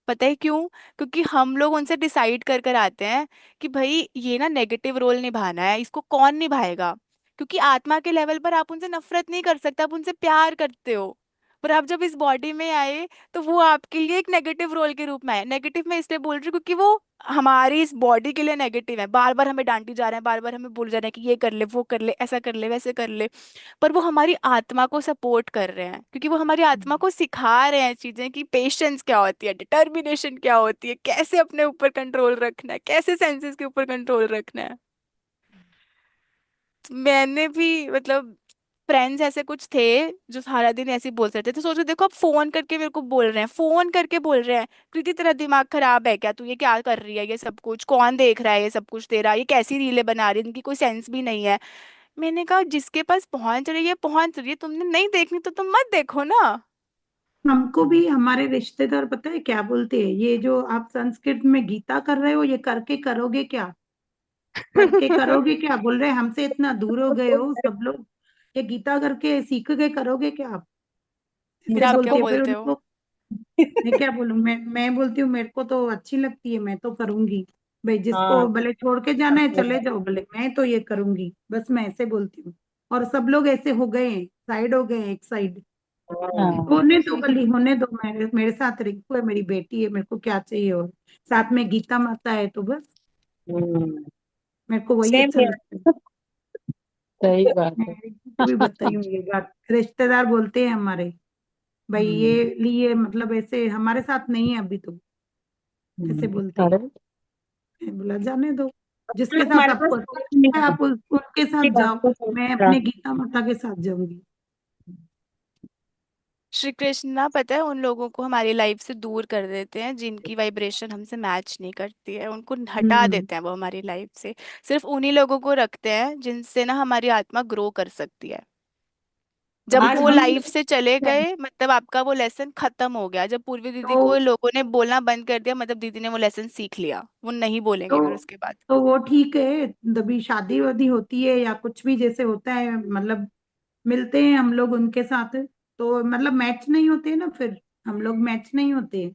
पता है क्यों? क्योंकि हम लोग उनसे डिसाइड कर कर आते हैं कि भाई ये ना नेगेटिव रोल निभाना है, इसको कौन निभाएगा। क्योंकि आत्मा के लेवल पर आप उनसे नफरत नहीं कर सकते, आप उनसे प्यार करते हो। पर आप जब इस बॉडी में आए तो वो आपके लिए एक नेगेटिव रोल के रूप में आए। नेगेटिव मैं इसलिए बोल रही हूँ क्योंकि वो हमारी इस बॉडी के लिए नेगेटिव है, बार बार हमें डांटी जा रहे हैं, बार बार हमें बोल जा रहे हैं कि ये कर ले, वो कर ले, ऐसा कर ले, वैसे कर ले। पर वो हमारी आत्मा को सपोर्ट कर रहे हैं, क्योंकि वो हमारी आत्मा को सिखा रहे हैं चीजें, कि पेशेंस क्या होती है, डिटर्मिनेशन क्या होती है, कैसे अपने ऊपर कंट्रोल रखना है, कैसे सेंसेस के ऊपर कंट्रोल रखना है। तो मैंने भी मतलब फ्रेंड्स ऐसे कुछ थे जो सारा दिन ऐसे ही बोलते रहते थे, सोचो देखो अब फोन करके मेरे को बोल रहे हैं, फोन करके बोल रहे हैं, कृति तेरा दिमाग खराब है क्या, तू ये क्या कर रही है, ये सब कुछ कौन देख रहा है, ये सब कुछ तेरा, ये कैसी रीलें बना रही है, इनकी कोई सेंस भी नहीं है। मैंने कहा जिसके पास पहुंच रही है, तुमने नहीं देखनी तो तुम मत देखो ना। हमको भी हमारे रिश्तेदार पता है क्या बोलते हैं, ये जो आप संस्कृत में गीता कर रहे हो ये करके करोगे क्या, करके करोगे क्या, बोल रहे हैं हमसे इतना दूर हो गए हो सब लोग, ये गीता करके सीख के करोगे क्या आप, फिर ऐसे आप क्या बोलते हैं फिर बोलते हो? उनको। मैं क्या बोलूं, मैं बोलती हूँ मेरे को तो अच्छी लगती है, मैं तो करूंगी, भाई जिसको हाँ भले छोड़ के जाना है चले जाओ, भले मैं तो ये करूंगी, बस मैं ऐसे बोलती हूँ। और सब लोग ऐसे हो गए हैं, साइड हो गए हैं एक साइड। हाँ होने दो गली, होने दो, मेरे मेरे साथ रिंकू है, मेरी बेटी है, मेरे को क्या चाहिए, और साथ में गीता माता है, तो बस मेरे को वही सेम अच्छा लगता है। सही बात मैं है। रिंकू को भी बताई हूँ ये बात, रिश्तेदार बोलते हैं हमारे, भाई ये लिए मतलब ऐसे हमारे साथ नहीं है अभी तो, ऐसे बोलते हैं। अरे मैं बोला जाने दो, जिसके साथ हमारे पास आपको अच्छा टाइम नहीं लगता है है आप उनके ये साथ बात जाओ, तो सही मैं है। अपने गीता माता के साथ जाऊंगी। श्री कृष्ण ना, पता है उन लोगों को हमारी लाइफ से दूर कर देते हैं जिनकी वाइब्रेशन हमसे मैच नहीं करती है, उनको हटा हम्म। देते हैं वो हमारी लाइफ से। सिर्फ उन्हीं लोगों को रखते हैं जिनसे ना हमारी आत्मा ग्रो कर सकती है। जब आज वो हम लाइफ से चले गए मतलब आपका वो लेसन खत्म हो गया। जब पूर्वी दीदी तो को लोगों ने बोलना बंद कर दिया, मतलब दीदी ने वो लेसन सीख लिया, वो नहीं बोलेंगे फिर तो उसके बाद। तो वो ठीक है, तभी शादी वादी होती है या कुछ भी जैसे होता है, मतलब मिलते हैं हम लोग उनके साथ, तो मतलब मैच नहीं होते ना, फिर हम लोग मैच नहीं होते,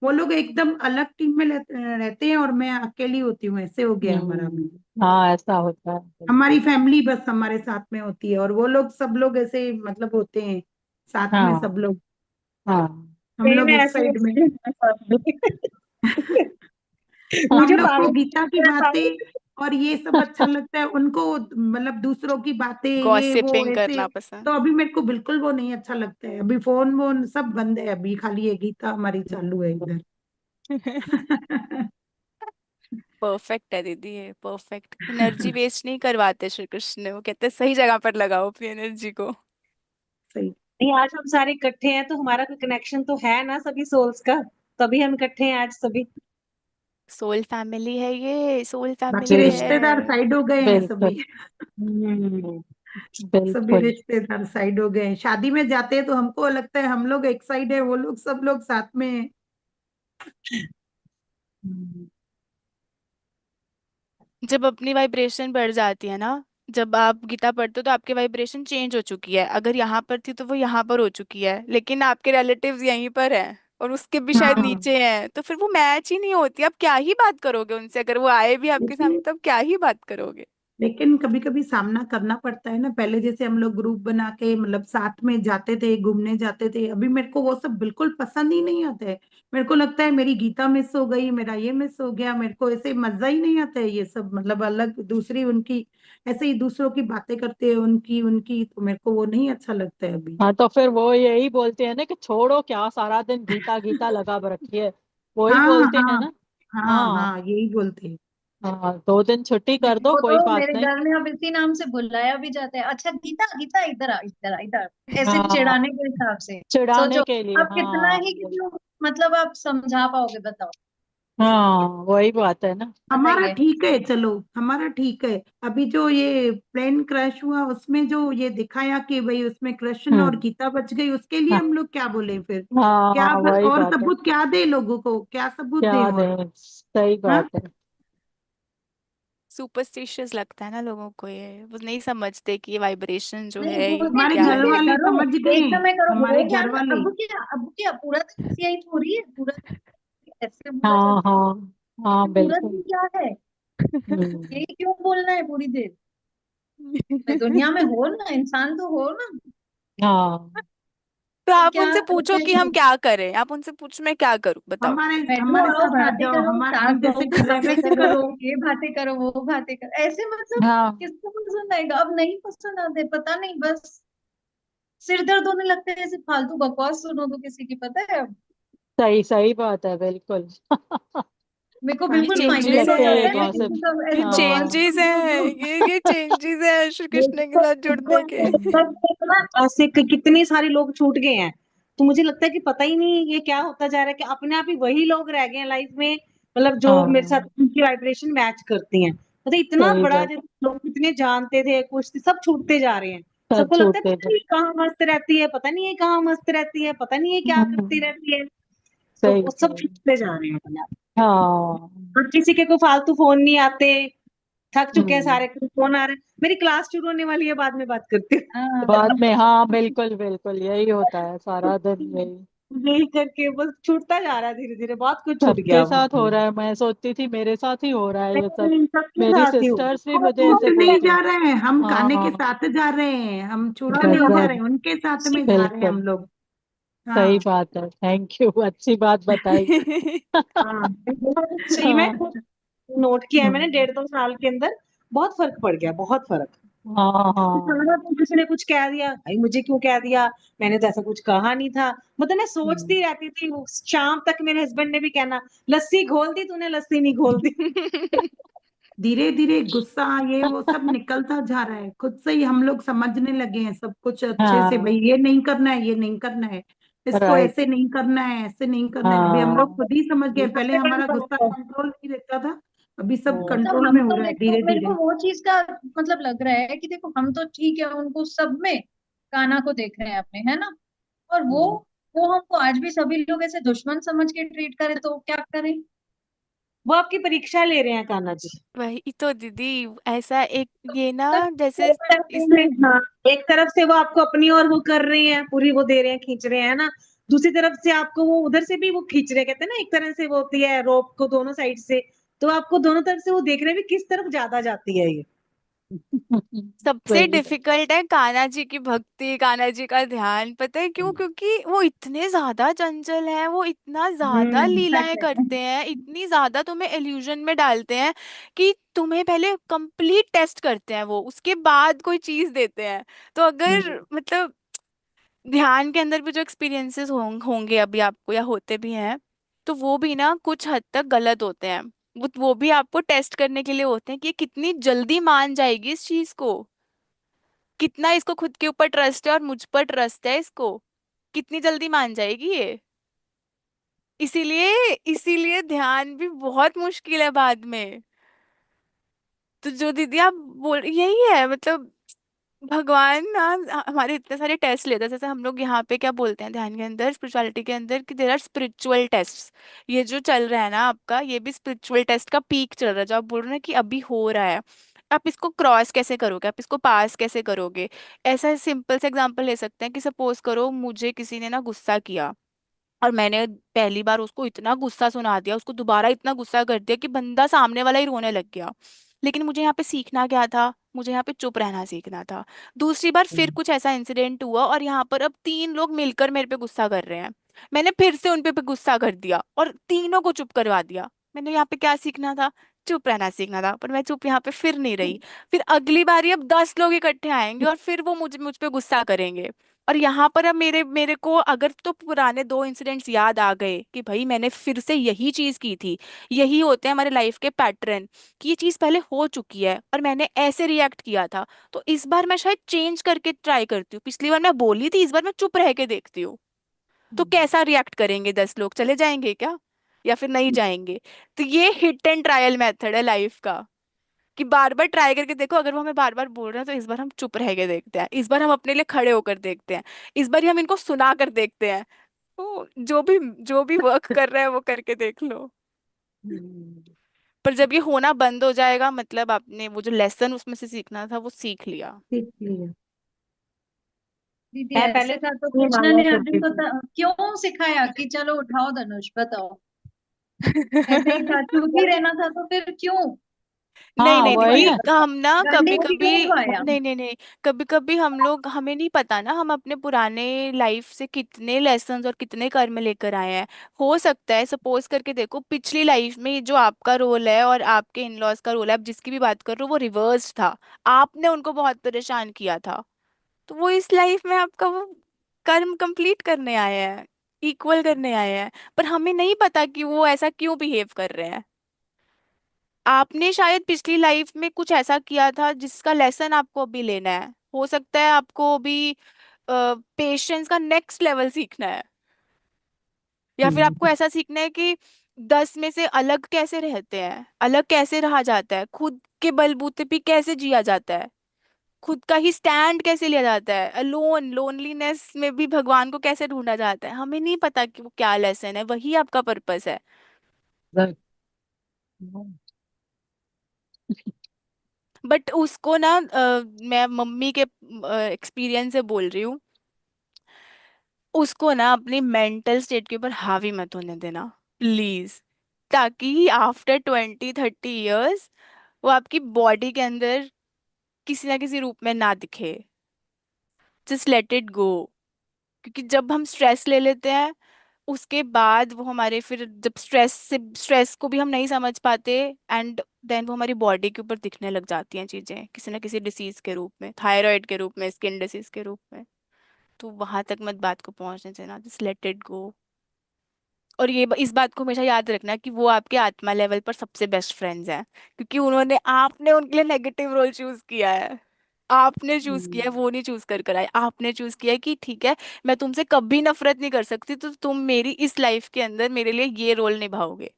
वो लोग एकदम अलग टीम में रहते हैं और मैं अकेली होती हूँ, ऐसे हो गया हमारा भी। हाँ ऐसा होता है। हमारी फैमिली बस हमारे साथ में होती है और वो लोग सब लोग ऐसे मतलब होते हैं साथ में हाँ सब लोग, हाँ हम सेम लोग है एक ऐसे साइड में। वो हम जो लोग को पागल गीता की बातें और ये सब अच्छा लगता है, उनको मतलब दूसरों की बातें ये वो गॉसिपिंग ऐसे, करना तो पसंद। अभी मेरे को बिल्कुल वो नहीं अच्छा लगता है, अभी फोन वोन सब बंद है, अभी खाली ये गीता हमारी चालू है इधर। परफेक्ट है दीदी, ये परफेक्ट। एनर्जी वेस्ट नहीं करवाते श्री कृष्ण, वो कहते हैं सही जगह पर लगाओ अपनी एनर्जी को। सही। नहीं, आज हम सारे इकट्ठे हैं तो हमारा कोई कनेक्शन तो है ना सभी सोल्स का, तभी हम इकट्ठे हैं आज सभी। सोल फैमिली है ये, सोल बाकी फैमिली रिश्तेदार है। साइड हो गए हैं बिल्कुल सभी, हम्म। सभी बिल्कुल। रिश्तेदार साइड हो गए हैं, शादी में जाते हैं तो हमको लगता है हम लोग एक साइड है, वो लोग सब लोग साथ में हैं। जब अपनी वाइब्रेशन बढ़ जाती है ना, जब आप गीता पढ़ते हो तो आपकी वाइब्रेशन चेंज हो चुकी है, अगर यहाँ पर थी तो वो यहाँ पर हो चुकी है, लेकिन आपके रिलेटिव्स यहीं पर हैं और उसके भी शायद हाँ, नीचे हैं, तो फिर वो मैच ही नहीं होती। आप क्या ही बात करोगे उनसे, अगर वो आए भी आपके सामने लेकिन तब क्या ही बात करोगे। लेकिन कभी कभी सामना करना पड़ता है ना, पहले जैसे हम लोग ग्रुप बना के मतलब साथ में जाते थे, घूमने जाते थे, अभी मेरे को वो सब बिल्कुल पसंद ही नहीं आता है। मेरे को लगता है मेरी गीता मिस हो गई, मेरा ये मिस हो गया, मेरे को ऐसे मजा ही नहीं आता है ये सब, मतलब अलग दूसरी उनकी ऐसे ही दूसरों की बातें करते हैं, उनकी उनकी, तो मेरे को वो नहीं अच्छा लगता है अभी। हाँ तो फिर वो यही बोलते हैं ना कि छोड़ो क्या सारा दिन गीता गीता लगा रखी है, वही हाँ बोलते हैं हाँ ना। हाँ हाँ हाँ, यही बोलते हैं। हाँ 2 दिन छुट्टी कर दो, वो कोई तो बात मेरे नहीं। घर में अब इसी नाम से बुलाया भी जाता है, अच्छा गीता गीता इधर आ इधर आ इधर आ, ऐसे हाँ चिढ़ाने के हिसाब से। चिढ़ाने सोचो के लिए, अब कितना हाँ ही क्यों, मतलब आप समझा पाओगे बताओ। हाँ वही बात है ना। हमारा बताइए। ठीक है, चलो हमारा ठीक है। अभी जो ये प्लेन क्रैश हुआ उसमें जो ये दिखाया कि भाई उसमें कृष्ण और हम्म। गीता बच गई, उसके लिए हाँ हम लोग क्या बोले फिर? क्या हाँ वही और बात है। सबूत क्या दे लोगों को, क्या सबूत दें क्या और? दें, सही हाँ, बात है। सुपरस्टिशियस लगता है ना लोगों को, ये वो नहीं समझते कि ये वाइब्रेशन जो नहीं है वो ये भी हमारे क्या घर ठीक है है। वाले करो, समझ एक गए। समय करो, हमारे हो गया घर ना, वाले। अब क्या पूरा दिन बस यही थोड़ी है, पूरा दिन ऐसे बुरा हाँ चलता हाँ है, हाँ पूरा बिल्कुल। दिन क्या है, हम्म। यही क्यों बोलना है पूरी देर, भाई दुनिया में हो ना, इंसान तो हो ना, हाँ तो तो आप क्या उनसे पूछो ऐसे कि हम क्या करें, आप उनसे पूछो मैं क्या करूं बताओ। हमारे बैठो हमारे आओ साथ आ बातें जाओ, करो, हमारे सास बहू जैसे की कि बातें वैसे करो, करो। ये बातें करो वो बातें करो, ऐसे मतलब हाँ किसको पसंद आएगा, अब नहीं पसंद आते, पता नहीं बस सिर दर्द होने लगते हैं, ऐसे फालतू बकवास सुनो तो किसी की, पता है अब सही सही बात है बिल्कुल। मेरे को ये अच्छी बिल्कुल नहीं चेंजेस माइग्रेन हो लगते है ये जाता है ना ये किसी गॉसिप। का ये ऐसे बकवास हाँ चेंजेस सुन है, सुन ये चेंजेस है श्री कृष्ण के देखो साथ जुड़ने के। तब तक ना ऐसे कितने सारे लोग छूट गए हैं, तो मुझे लगता है कि पता ही नहीं ये क्या होता जा रहा है कि अपने आप ही वही लोग रह गए हैं लाइफ में, मतलब जो मेरे साथ हाँ उनकी वाइब्रेशन मैच करती हैं। मतलब इतना सही बड़ा बात। जो लोग कितने जानते थे कुछ थे, सब छूटते जा रहे हैं। सब सबको लगता है छूटते पता थे। नहीं कहाँ मस्त रहती है, पता नहीं ये कहाँ मस्त रहती है, पता नहीं ये क्या करती हम्म, रहती है। तो सही वो सब सही। छूटते जा रहे हैं अपने आप। हाँ। और किसी के कोई फालतू फोन नहीं आते, थक चुके हैं हम्म। सारे, फोन आ रहे हैं मेरी क्लास शुरू होने वाली है, बाद में बात करती हाँ बाद में, हाँ बिल्कुल बिल्कुल यही होता है सारा दिन हूँ। यही। यही करके बस छूटता जा रहा है, धीरे धीरे बहुत कुछ छूट गया सबके अब साथ हो हमारे। रहा है, मैं सोचती थी मेरे साथ ही हो रहा है ये सब। नहीं, सबके मेरी साथ ही सिस्टर्स भी होगा। मुझे छूट ऐसे नहीं बोलती जा हैं। रहे हैं, हम गाने के हाँ साथ जा रहे हैं, हम छूट हाँ नहीं हाँ जा गजब। रहे हैं, उनके साथ में जा रहे हैं बिल्कुल हम लोग। सही हाँ बात है, थैंक यू, अच्छी बात बताई। हाँ। सही में हाँ नोट किया है मैंने, हम्म, 1.5-2 साल के अंदर बहुत फर्क पड़ गया, बहुत फर्क। हाँ हाँ। सारा दिन किसी ने कुछ कह दिया, भाई मुझे क्यों कह दिया, मैंने तो ऐसा कुछ कहा नहीं था। मतलब मैं हम्म। सोचती रहती थी, वो शाम तक मेरे हस्बैंड ने भी कहना, लस्सी घोल दी तूने, लस्सी नहीं घोल दी। धीरे धीरे गुस्सा ये वो सब निकलता जा रहा है, खुद से ही हम लोग समझने लगे हैं सब कुछ अच्छे से, भाई हाँ ये नहीं करना है, ये नहीं करना है, इसको राइट। ऐसे नहीं करना है, ऐसे नहीं करना है। अभी हम लोग हाँ खुद ही समझ गए, पहले सबसे बड़ी हमारा बात गुस्सा है। कंट्रोल नहीं रहता था, अभी सब हाँ। मतलब कंट्रोल हम में हो तो, रहा है मेरे धीरे को धीरे। वो चीज का मतलब लग रहा है कि देखो हम तो ठीक है उनको सब में, कान्हा को देख रहे हैं अपने, है ना, और वो हमको आज भी सभी लोग ऐसे दुश्मन समझ के ट्रीट करें तो क्या करें। वो आपकी परीक्षा ले रहे हैं कान्हा जी। वही तो दीदी, ऐसा एक ये ना मतलब जैसे एक तरफ इस से हाँ, एक तरफ से वो आपको अपनी ओर वो कर रहे हैं, पूरी वो दे रहे हैं, खींच रहे हैं ना। दूसरी तरफ से आपको वो उधर से भी वो खींच रहे हैं, कहते हैं ना एक तरह से वो होती है रोप को दोनों साइड से। तो आपको दोनों तरफ से वो देख रहे हैं भी किस तरफ ज्यादा जाती है ये। सबसे सही है। डिफिकल्ट है कान्हा जी की भक्ति, कान्हा जी का ध्यान। पता है क्यों? क्योंकि वो इतने ज्यादा चंचल हैं, वो इतना ज्यादा सच लीलाएं है। करते हैं, इतनी ज्यादा तुम्हें इल्यूजन में डालते हैं कि तुम्हें पहले कंप्लीट टेस्ट करते हैं वो, उसके बाद कोई चीज देते हैं। तो अगर मतलब ध्यान के अंदर भी जो एक्सपीरियंसेस होंगे अभी आपको या होते भी हैं, तो वो भी ना कुछ हद तक गलत होते हैं। वो भी आपको टेस्ट करने के लिए होते हैं कि ये कितनी जल्दी मान जाएगी इस चीज को, कितना इसको खुद के ऊपर ट्रस्ट है और मुझ पर ट्रस्ट है इसको, कितनी जल्दी मान जाएगी ये। इसीलिए इसीलिए ध्यान भी बहुत मुश्किल है बाद में। तो जो दीदी आप बोल यही है मतलब, भगवान ना हमारे इतने सारे टेस्ट लेते हैं। जैसे हम लोग यहाँ पे क्या बोलते हैं ध्यान के अंदर, स्पिरिचुअलिटी के अंदर, कि देर आर स्पिरिचुअल टेस्ट। ये जो चल रहा है ना आपका, ये भी स्पिरिचुअल टेस्ट का पीक चल रहा है, जो आप बोल रहे हैं कि अभी हो रहा है। आप इसको क्रॉस कैसे करोगे, आप इसको पास कैसे करोगे? ऐसा सिंपल से एग्जांपल ले सकते हैं कि सपोज करो मुझे किसी ने ना गुस्सा किया, और मैंने पहली बार उसको इतना गुस्सा सुना दिया, उसको दोबारा इतना गुस्सा कर दिया कि बंदा सामने वाला ही रोने लग गया। लेकिन मुझे यहाँ पे सीखना क्या था? मुझे यहाँ पे चुप रहना सीखना था। दूसरी बार फिर कुछ ऐसा इंसिडेंट हुआ और यहाँ पर अब 3 लोग मिलकर मेरे पे गुस्सा कर रहे हैं। मैंने फिर से उन पे गुस्सा कर दिया और तीनों को चुप करवा दिया। मैंने यहाँ पे क्या सीखना था? चुप रहना सीखना था, पर मैं चुप यहाँ पे फिर नहीं रही। फिर अगली बारी अब 10 लोग इकट्ठे आएंगे और फिर वो मुझ पे गुस्सा करेंगे। और यहाँ पर अब मेरे मेरे को अगर तो पुराने 2 इंसिडेंट्स याद आ गए कि भाई मैंने फिर से यही चीज की थी, यही होते हैं हमारे लाइफ के पैटर्न, कि ये चीज पहले हो चुकी है और मैंने ऐसे रिएक्ट किया था, तो इस बार मैं शायद चेंज करके ट्राई करती हूँ। पिछली बार मैं बोली थी, इस बार मैं चुप रह के देखती हूँ। तो कैसा रिएक्ट करेंगे 10 लोग, चले जाएंगे क्या या फिर नहीं जाएंगे? तो ये हिट एंड ट्रायल मेथड है लाइफ का, कि बार बार ट्राई करके देखो, अगर वो हमें बार बार बोल रहे हैं तो इस बार हम चुप रह के देखते हैं, इस बार हम अपने लिए खड़े होकर देखते हैं, इस बार ही हम इनको सुना कर देखते हैं। तो जो भी वर्क कर रहा है वो करके देख लो। हम्म। पर जब ये होना बंद हो जाएगा, मतलब आपने वो जो लेसन उसमें से सीखना था वो सीख लिया। ठीक है। दीदी मैं पहले ऐसे था तो ये कृष्णा मांगा ने अर्जुन करती को थी। क्यों सिखाया कि चलो उठाओ धनुष, बताओ। ऐसे ही था, चुप ही रहना था तो फिर क्यों? नहीं हाँ नहीं वही दीदी, ना। हम ना कभी डंडे कभी, क्यों उठाया? नहीं नहीं नहीं, कभी कभी हम लोग, हमें नहीं पता ना हम अपने पुराने लाइफ से कितने लेसन्स और कितने कर्म लेकर आए हैं। हो सकता है, सपोज करके देखो, पिछली लाइफ में जो आपका रोल है और आपके इन लॉज का रोल है, आप जिसकी भी बात कर रहे हो, वो रिवर्स था। आपने उनको बहुत परेशान किया था, तो वो इस लाइफ में आपका वो कर्म कंप्लीट करने आए हैं, इक्वल करने आए हैं। पर हमें नहीं पता कि वो ऐसा क्यों बिहेव कर रहे हैं। आपने शायद पिछली लाइफ में कुछ ऐसा किया था जिसका लेसन आपको अभी लेना है। हो सकता है आपको अभी पेशेंस का नेक्स्ट लेवल सीखना है, या फिर आपको ऐसा सीखना है कि 10 में से अलग कैसे रहते हैं, अलग कैसे रहा जाता है, खुद के बलबूते पे कैसे जिया जाता है, खुद का ही स्टैंड कैसे लिया जाता है, अलोन लोनलीनेस में भी भगवान को कैसे ढूंढा जाता है। हमें नहीं पता कि वो क्या लेसन है, वही आपका पर्पस है। बट उसको ना मैं मम्मी के एक्सपीरियंस से बोल रही हूँ, उसको ना अपनी मेंटल स्टेट के ऊपर हावी मत होने देना, प्लीज। ताकि आफ्टर 20-30 इयर्स वो आपकी बॉडी के अंदर किसी ना किसी रूप में ना दिखे। Just let it go. क्योंकि जब हम स्ट्रेस ले लेते हैं, उसके बाद वो हमारे, फिर जब स्ट्रेस को भी हम नहीं समझ पाते, एंड देन वो हमारी बॉडी के ऊपर दिखने लग जाती हैं चीजें, किसी ना किसी डिसीज के रूप में, थायराइड के रूप में, स्किन डिसीज के रूप में। तो वहां तक मत बात को पहुंचने देना, जस्ट लेट इट गो। और ये इस बात को हमेशा याद रखना कि वो आपके आत्मा लेवल पर सबसे बेस्ट फ्रेंड्स हैं, क्योंकि उन्होंने, आपने उनके लिए नेगेटिव रोल चूज किया है। आपने चूज किया है, वो नहीं चूज कर कर आए। आपने चूज किया है कि ठीक है, मैं तुमसे कभी नफरत नहीं कर सकती, तो तुम मेरी इस लाइफ के अंदर मेरे लिए ये रोल निभाओगे।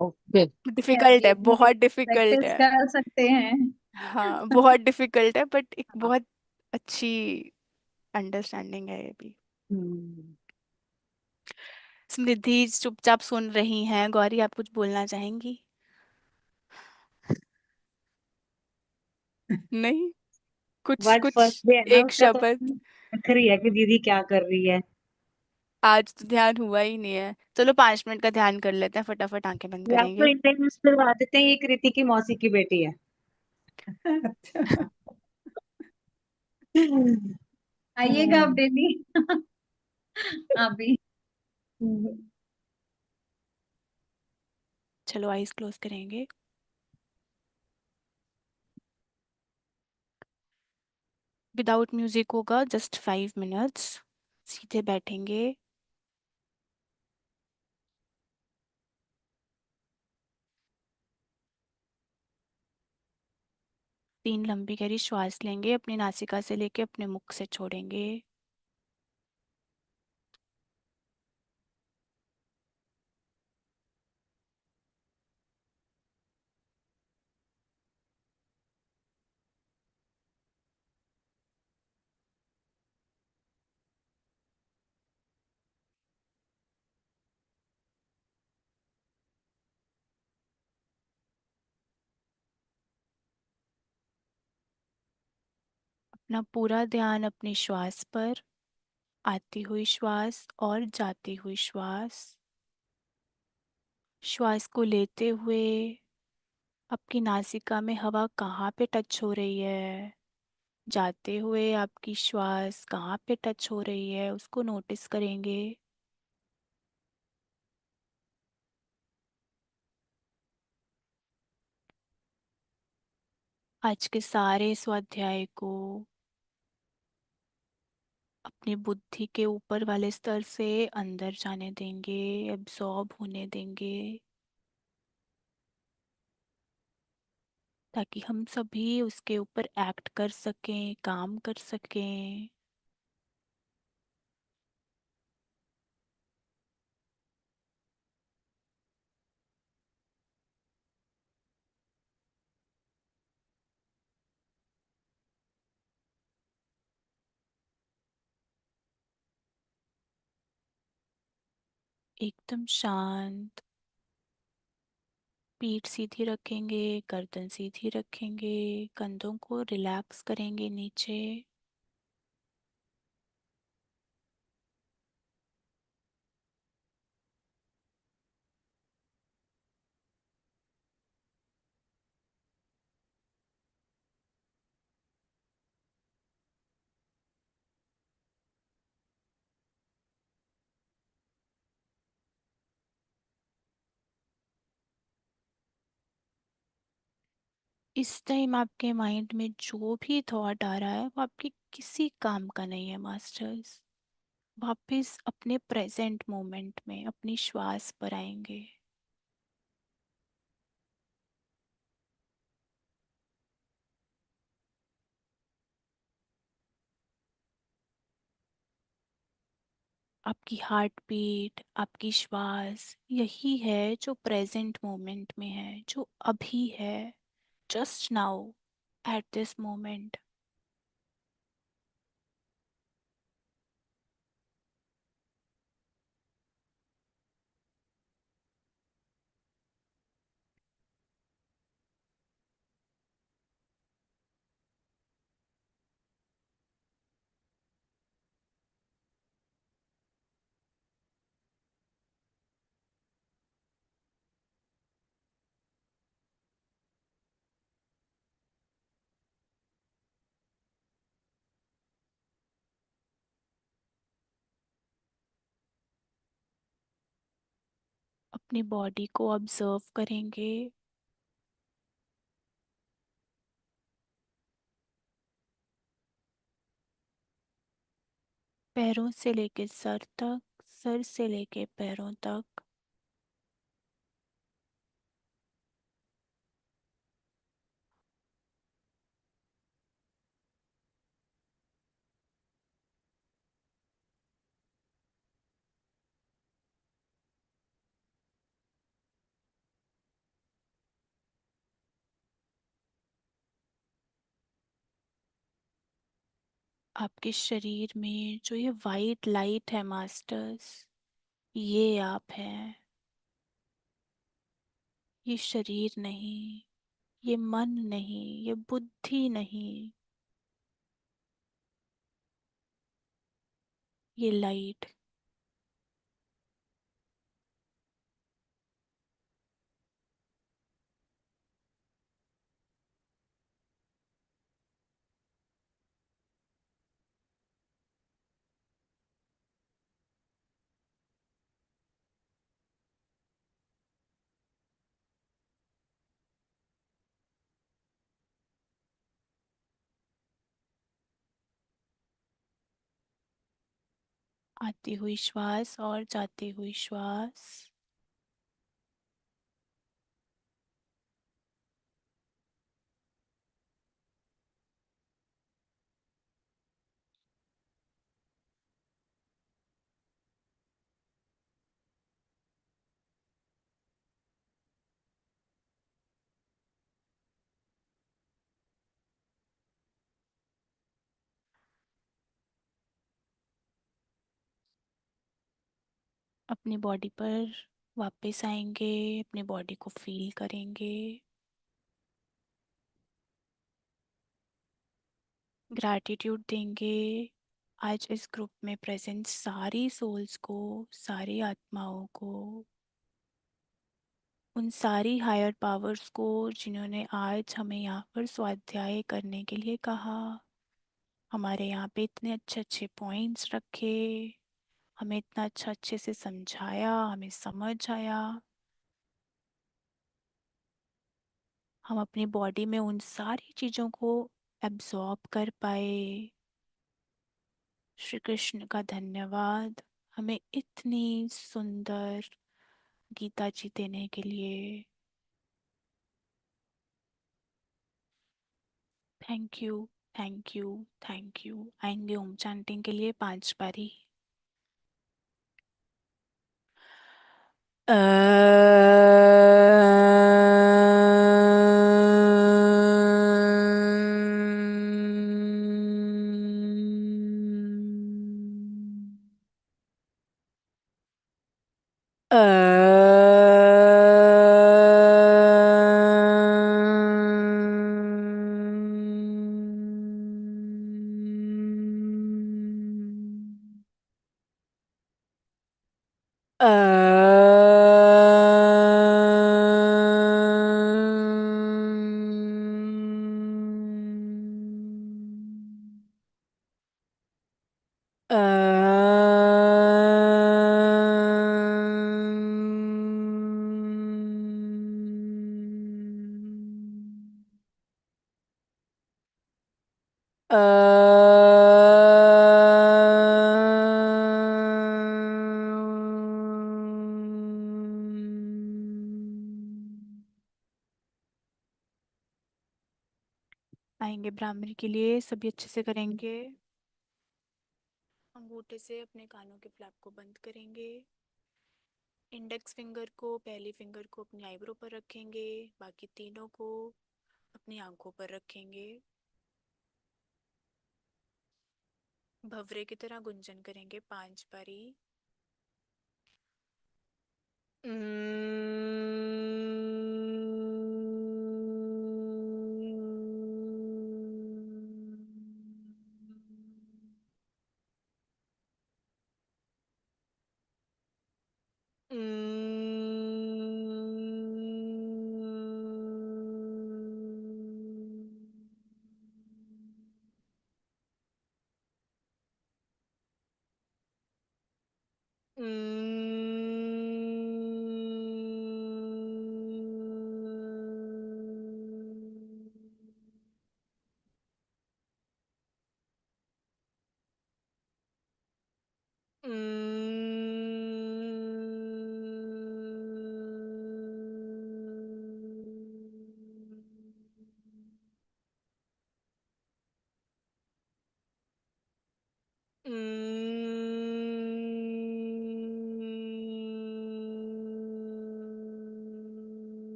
ओके। डिफिकल्ट है, अभी बहुत डिफिकल्ट प्रैक्टिस है। कर सकते हैं। हाँ बहुत डिफिकल्ट है, बट एक बहुत अच्छी अंडरस्टैंडिंग है ये भी। हम्म। समृद्धि चुपचाप सुन रही हैं। गौरी, आप कुछ बोलना चाहेंगी? नहीं, कुछ वर्ड फर्स्ट कुछ डे है ना एक उसका, तो शब्द। रख रही है कि दीदी क्या कर रही है। आज तो ध्यान हुआ ही नहीं है। चलो 5 मिनट का ध्यान कर लेते हैं, फटाफट आंखें बंद या तो करेंगे। इंडियन न्यूज करवा देते हैं, ये कृति की मौसी की बेटी है। अच्छा। आइएगा आप डेली। अभी चलो आईज क्लोज करेंगे। विदाउट म्यूजिक होगा, जस्ट 5 मिनट्स। सीधे बैठेंगे। 3 लंबी गहरी श्वास लेंगे, अपनी नासिका से लेके अपने मुख से छोड़ेंगे। अपना पूरा ध्यान अपनी श्वास पर, आती हुई श्वास और जाती हुई श्वास। श्वास को लेते हुए आपकी नासिका में हवा कहाँ पे टच हो रही है, जाते हुए आपकी श्वास कहाँ पे टच हो रही है, उसको नोटिस करेंगे। आज के सारे स्वाध्याय को अपनी बुद्धि के ऊपर वाले स्तर से अंदर जाने देंगे, एब्जॉर्ब होने देंगे, ताकि हम सभी उसके ऊपर एक्ट कर सकें, काम कर सकें। एकदम शांत, पीठ सीधी रखेंगे, गर्दन सीधी रखेंगे, कंधों को रिलैक्स करेंगे नीचे। इस टाइम आपके माइंड में जो भी थॉट आ रहा है वो आपके किसी काम का नहीं है मास्टर्स। वापस अपने प्रेजेंट मोमेंट में अपनी श्वास पर आएंगे। आपकी हार्ट बीट, आपकी श्वास, यही है जो प्रेजेंट मोमेंट में है, जो अभी है, just now, at this moment. अपनी बॉडी को ऑब्जर्व करेंगे। पैरों से लेके सर तक, सर से लेके पैरों तक। आपके शरीर में जो ये वाइट लाइट है मास्टर्स, ये आप हैं। ये शरीर नहीं, ये मन नहीं, ये बुद्धि नहीं, ये लाइट। आती हुई श्वास और जाती हुई श्वास। अपनी बॉडी पर वापस आएंगे, अपनी बॉडी को फील करेंगे। ग्रैटिट्यूड देंगे आज इस ग्रुप में प्रेजेंट सारी सोल्स को, सारी आत्माओं को, उन सारी हायर पावर्स को जिन्होंने आज हमें यहाँ पर स्वाध्याय करने के लिए कहा, हमारे यहाँ पे इतने अच्छे अच्छे पॉइंट्स रखे, हमें इतना अच्छे से समझाया, हमें समझ आया। हम अपनी बॉडी में उन सारी चीज़ों को एब्जॉर्ब कर पाए। श्री कृष्ण का धन्यवाद हमें इतनी सुंदर गीता जी देने के लिए। Thank you, thank you, thank you. आएंगे ओम चैंटिंग के लिए 5 बारी। आएंगे ब्राह्मणी के लिए, सभी अच्छे से करेंगे। अंगूठे से अपने कानों के फ्लैप को बंद करेंगे। इंडेक्स फिंगर को, पहली फिंगर को अपनी आईब्रो पर रखेंगे, बाकी तीनों को अपनी आंखों पर रखेंगे। भवरे की तरह गुंजन करेंगे 5 बारी।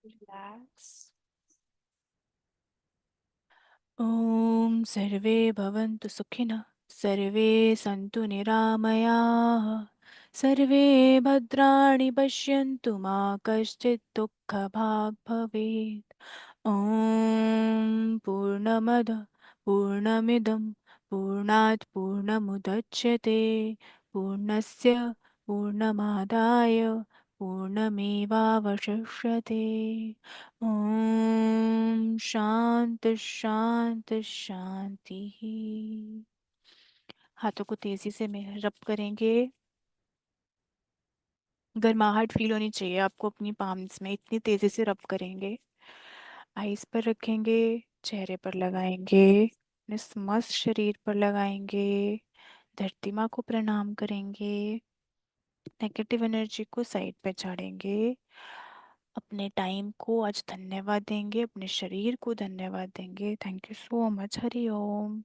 रिलैक्स। ॐ सर्वे भवन्तु सुखिनः, सर्वे सन्तु निरामयाः, सर्वे भद्राणि पश्यन्तु मा कश्चित् दुःखभाग् भवेत्। ॐ पूर्णमदः पूर्णमिदं पूर्णात् पूर्णमुदच्यते, पूर्णस्य पूर्णमादाय पूर्णमेवावशिष्यते। ओम शांति शांति शांति। हाथों को तेजी से में रब करेंगे। गर्माहट फील होनी चाहिए आपको अपनी पाम्स में, इतनी तेजी से रब करेंगे। आइस पर रखेंगे, चेहरे पर लगाएंगे, अपने मस्त शरीर पर लगाएंगे। धरती माँ को प्रणाम करेंगे, नेगेटिव एनर्जी को साइड पे झाड़ेंगे। अपने टाइम को आज धन्यवाद देंगे, अपने शरीर को धन्यवाद देंगे। Thank you so much. Hari Om.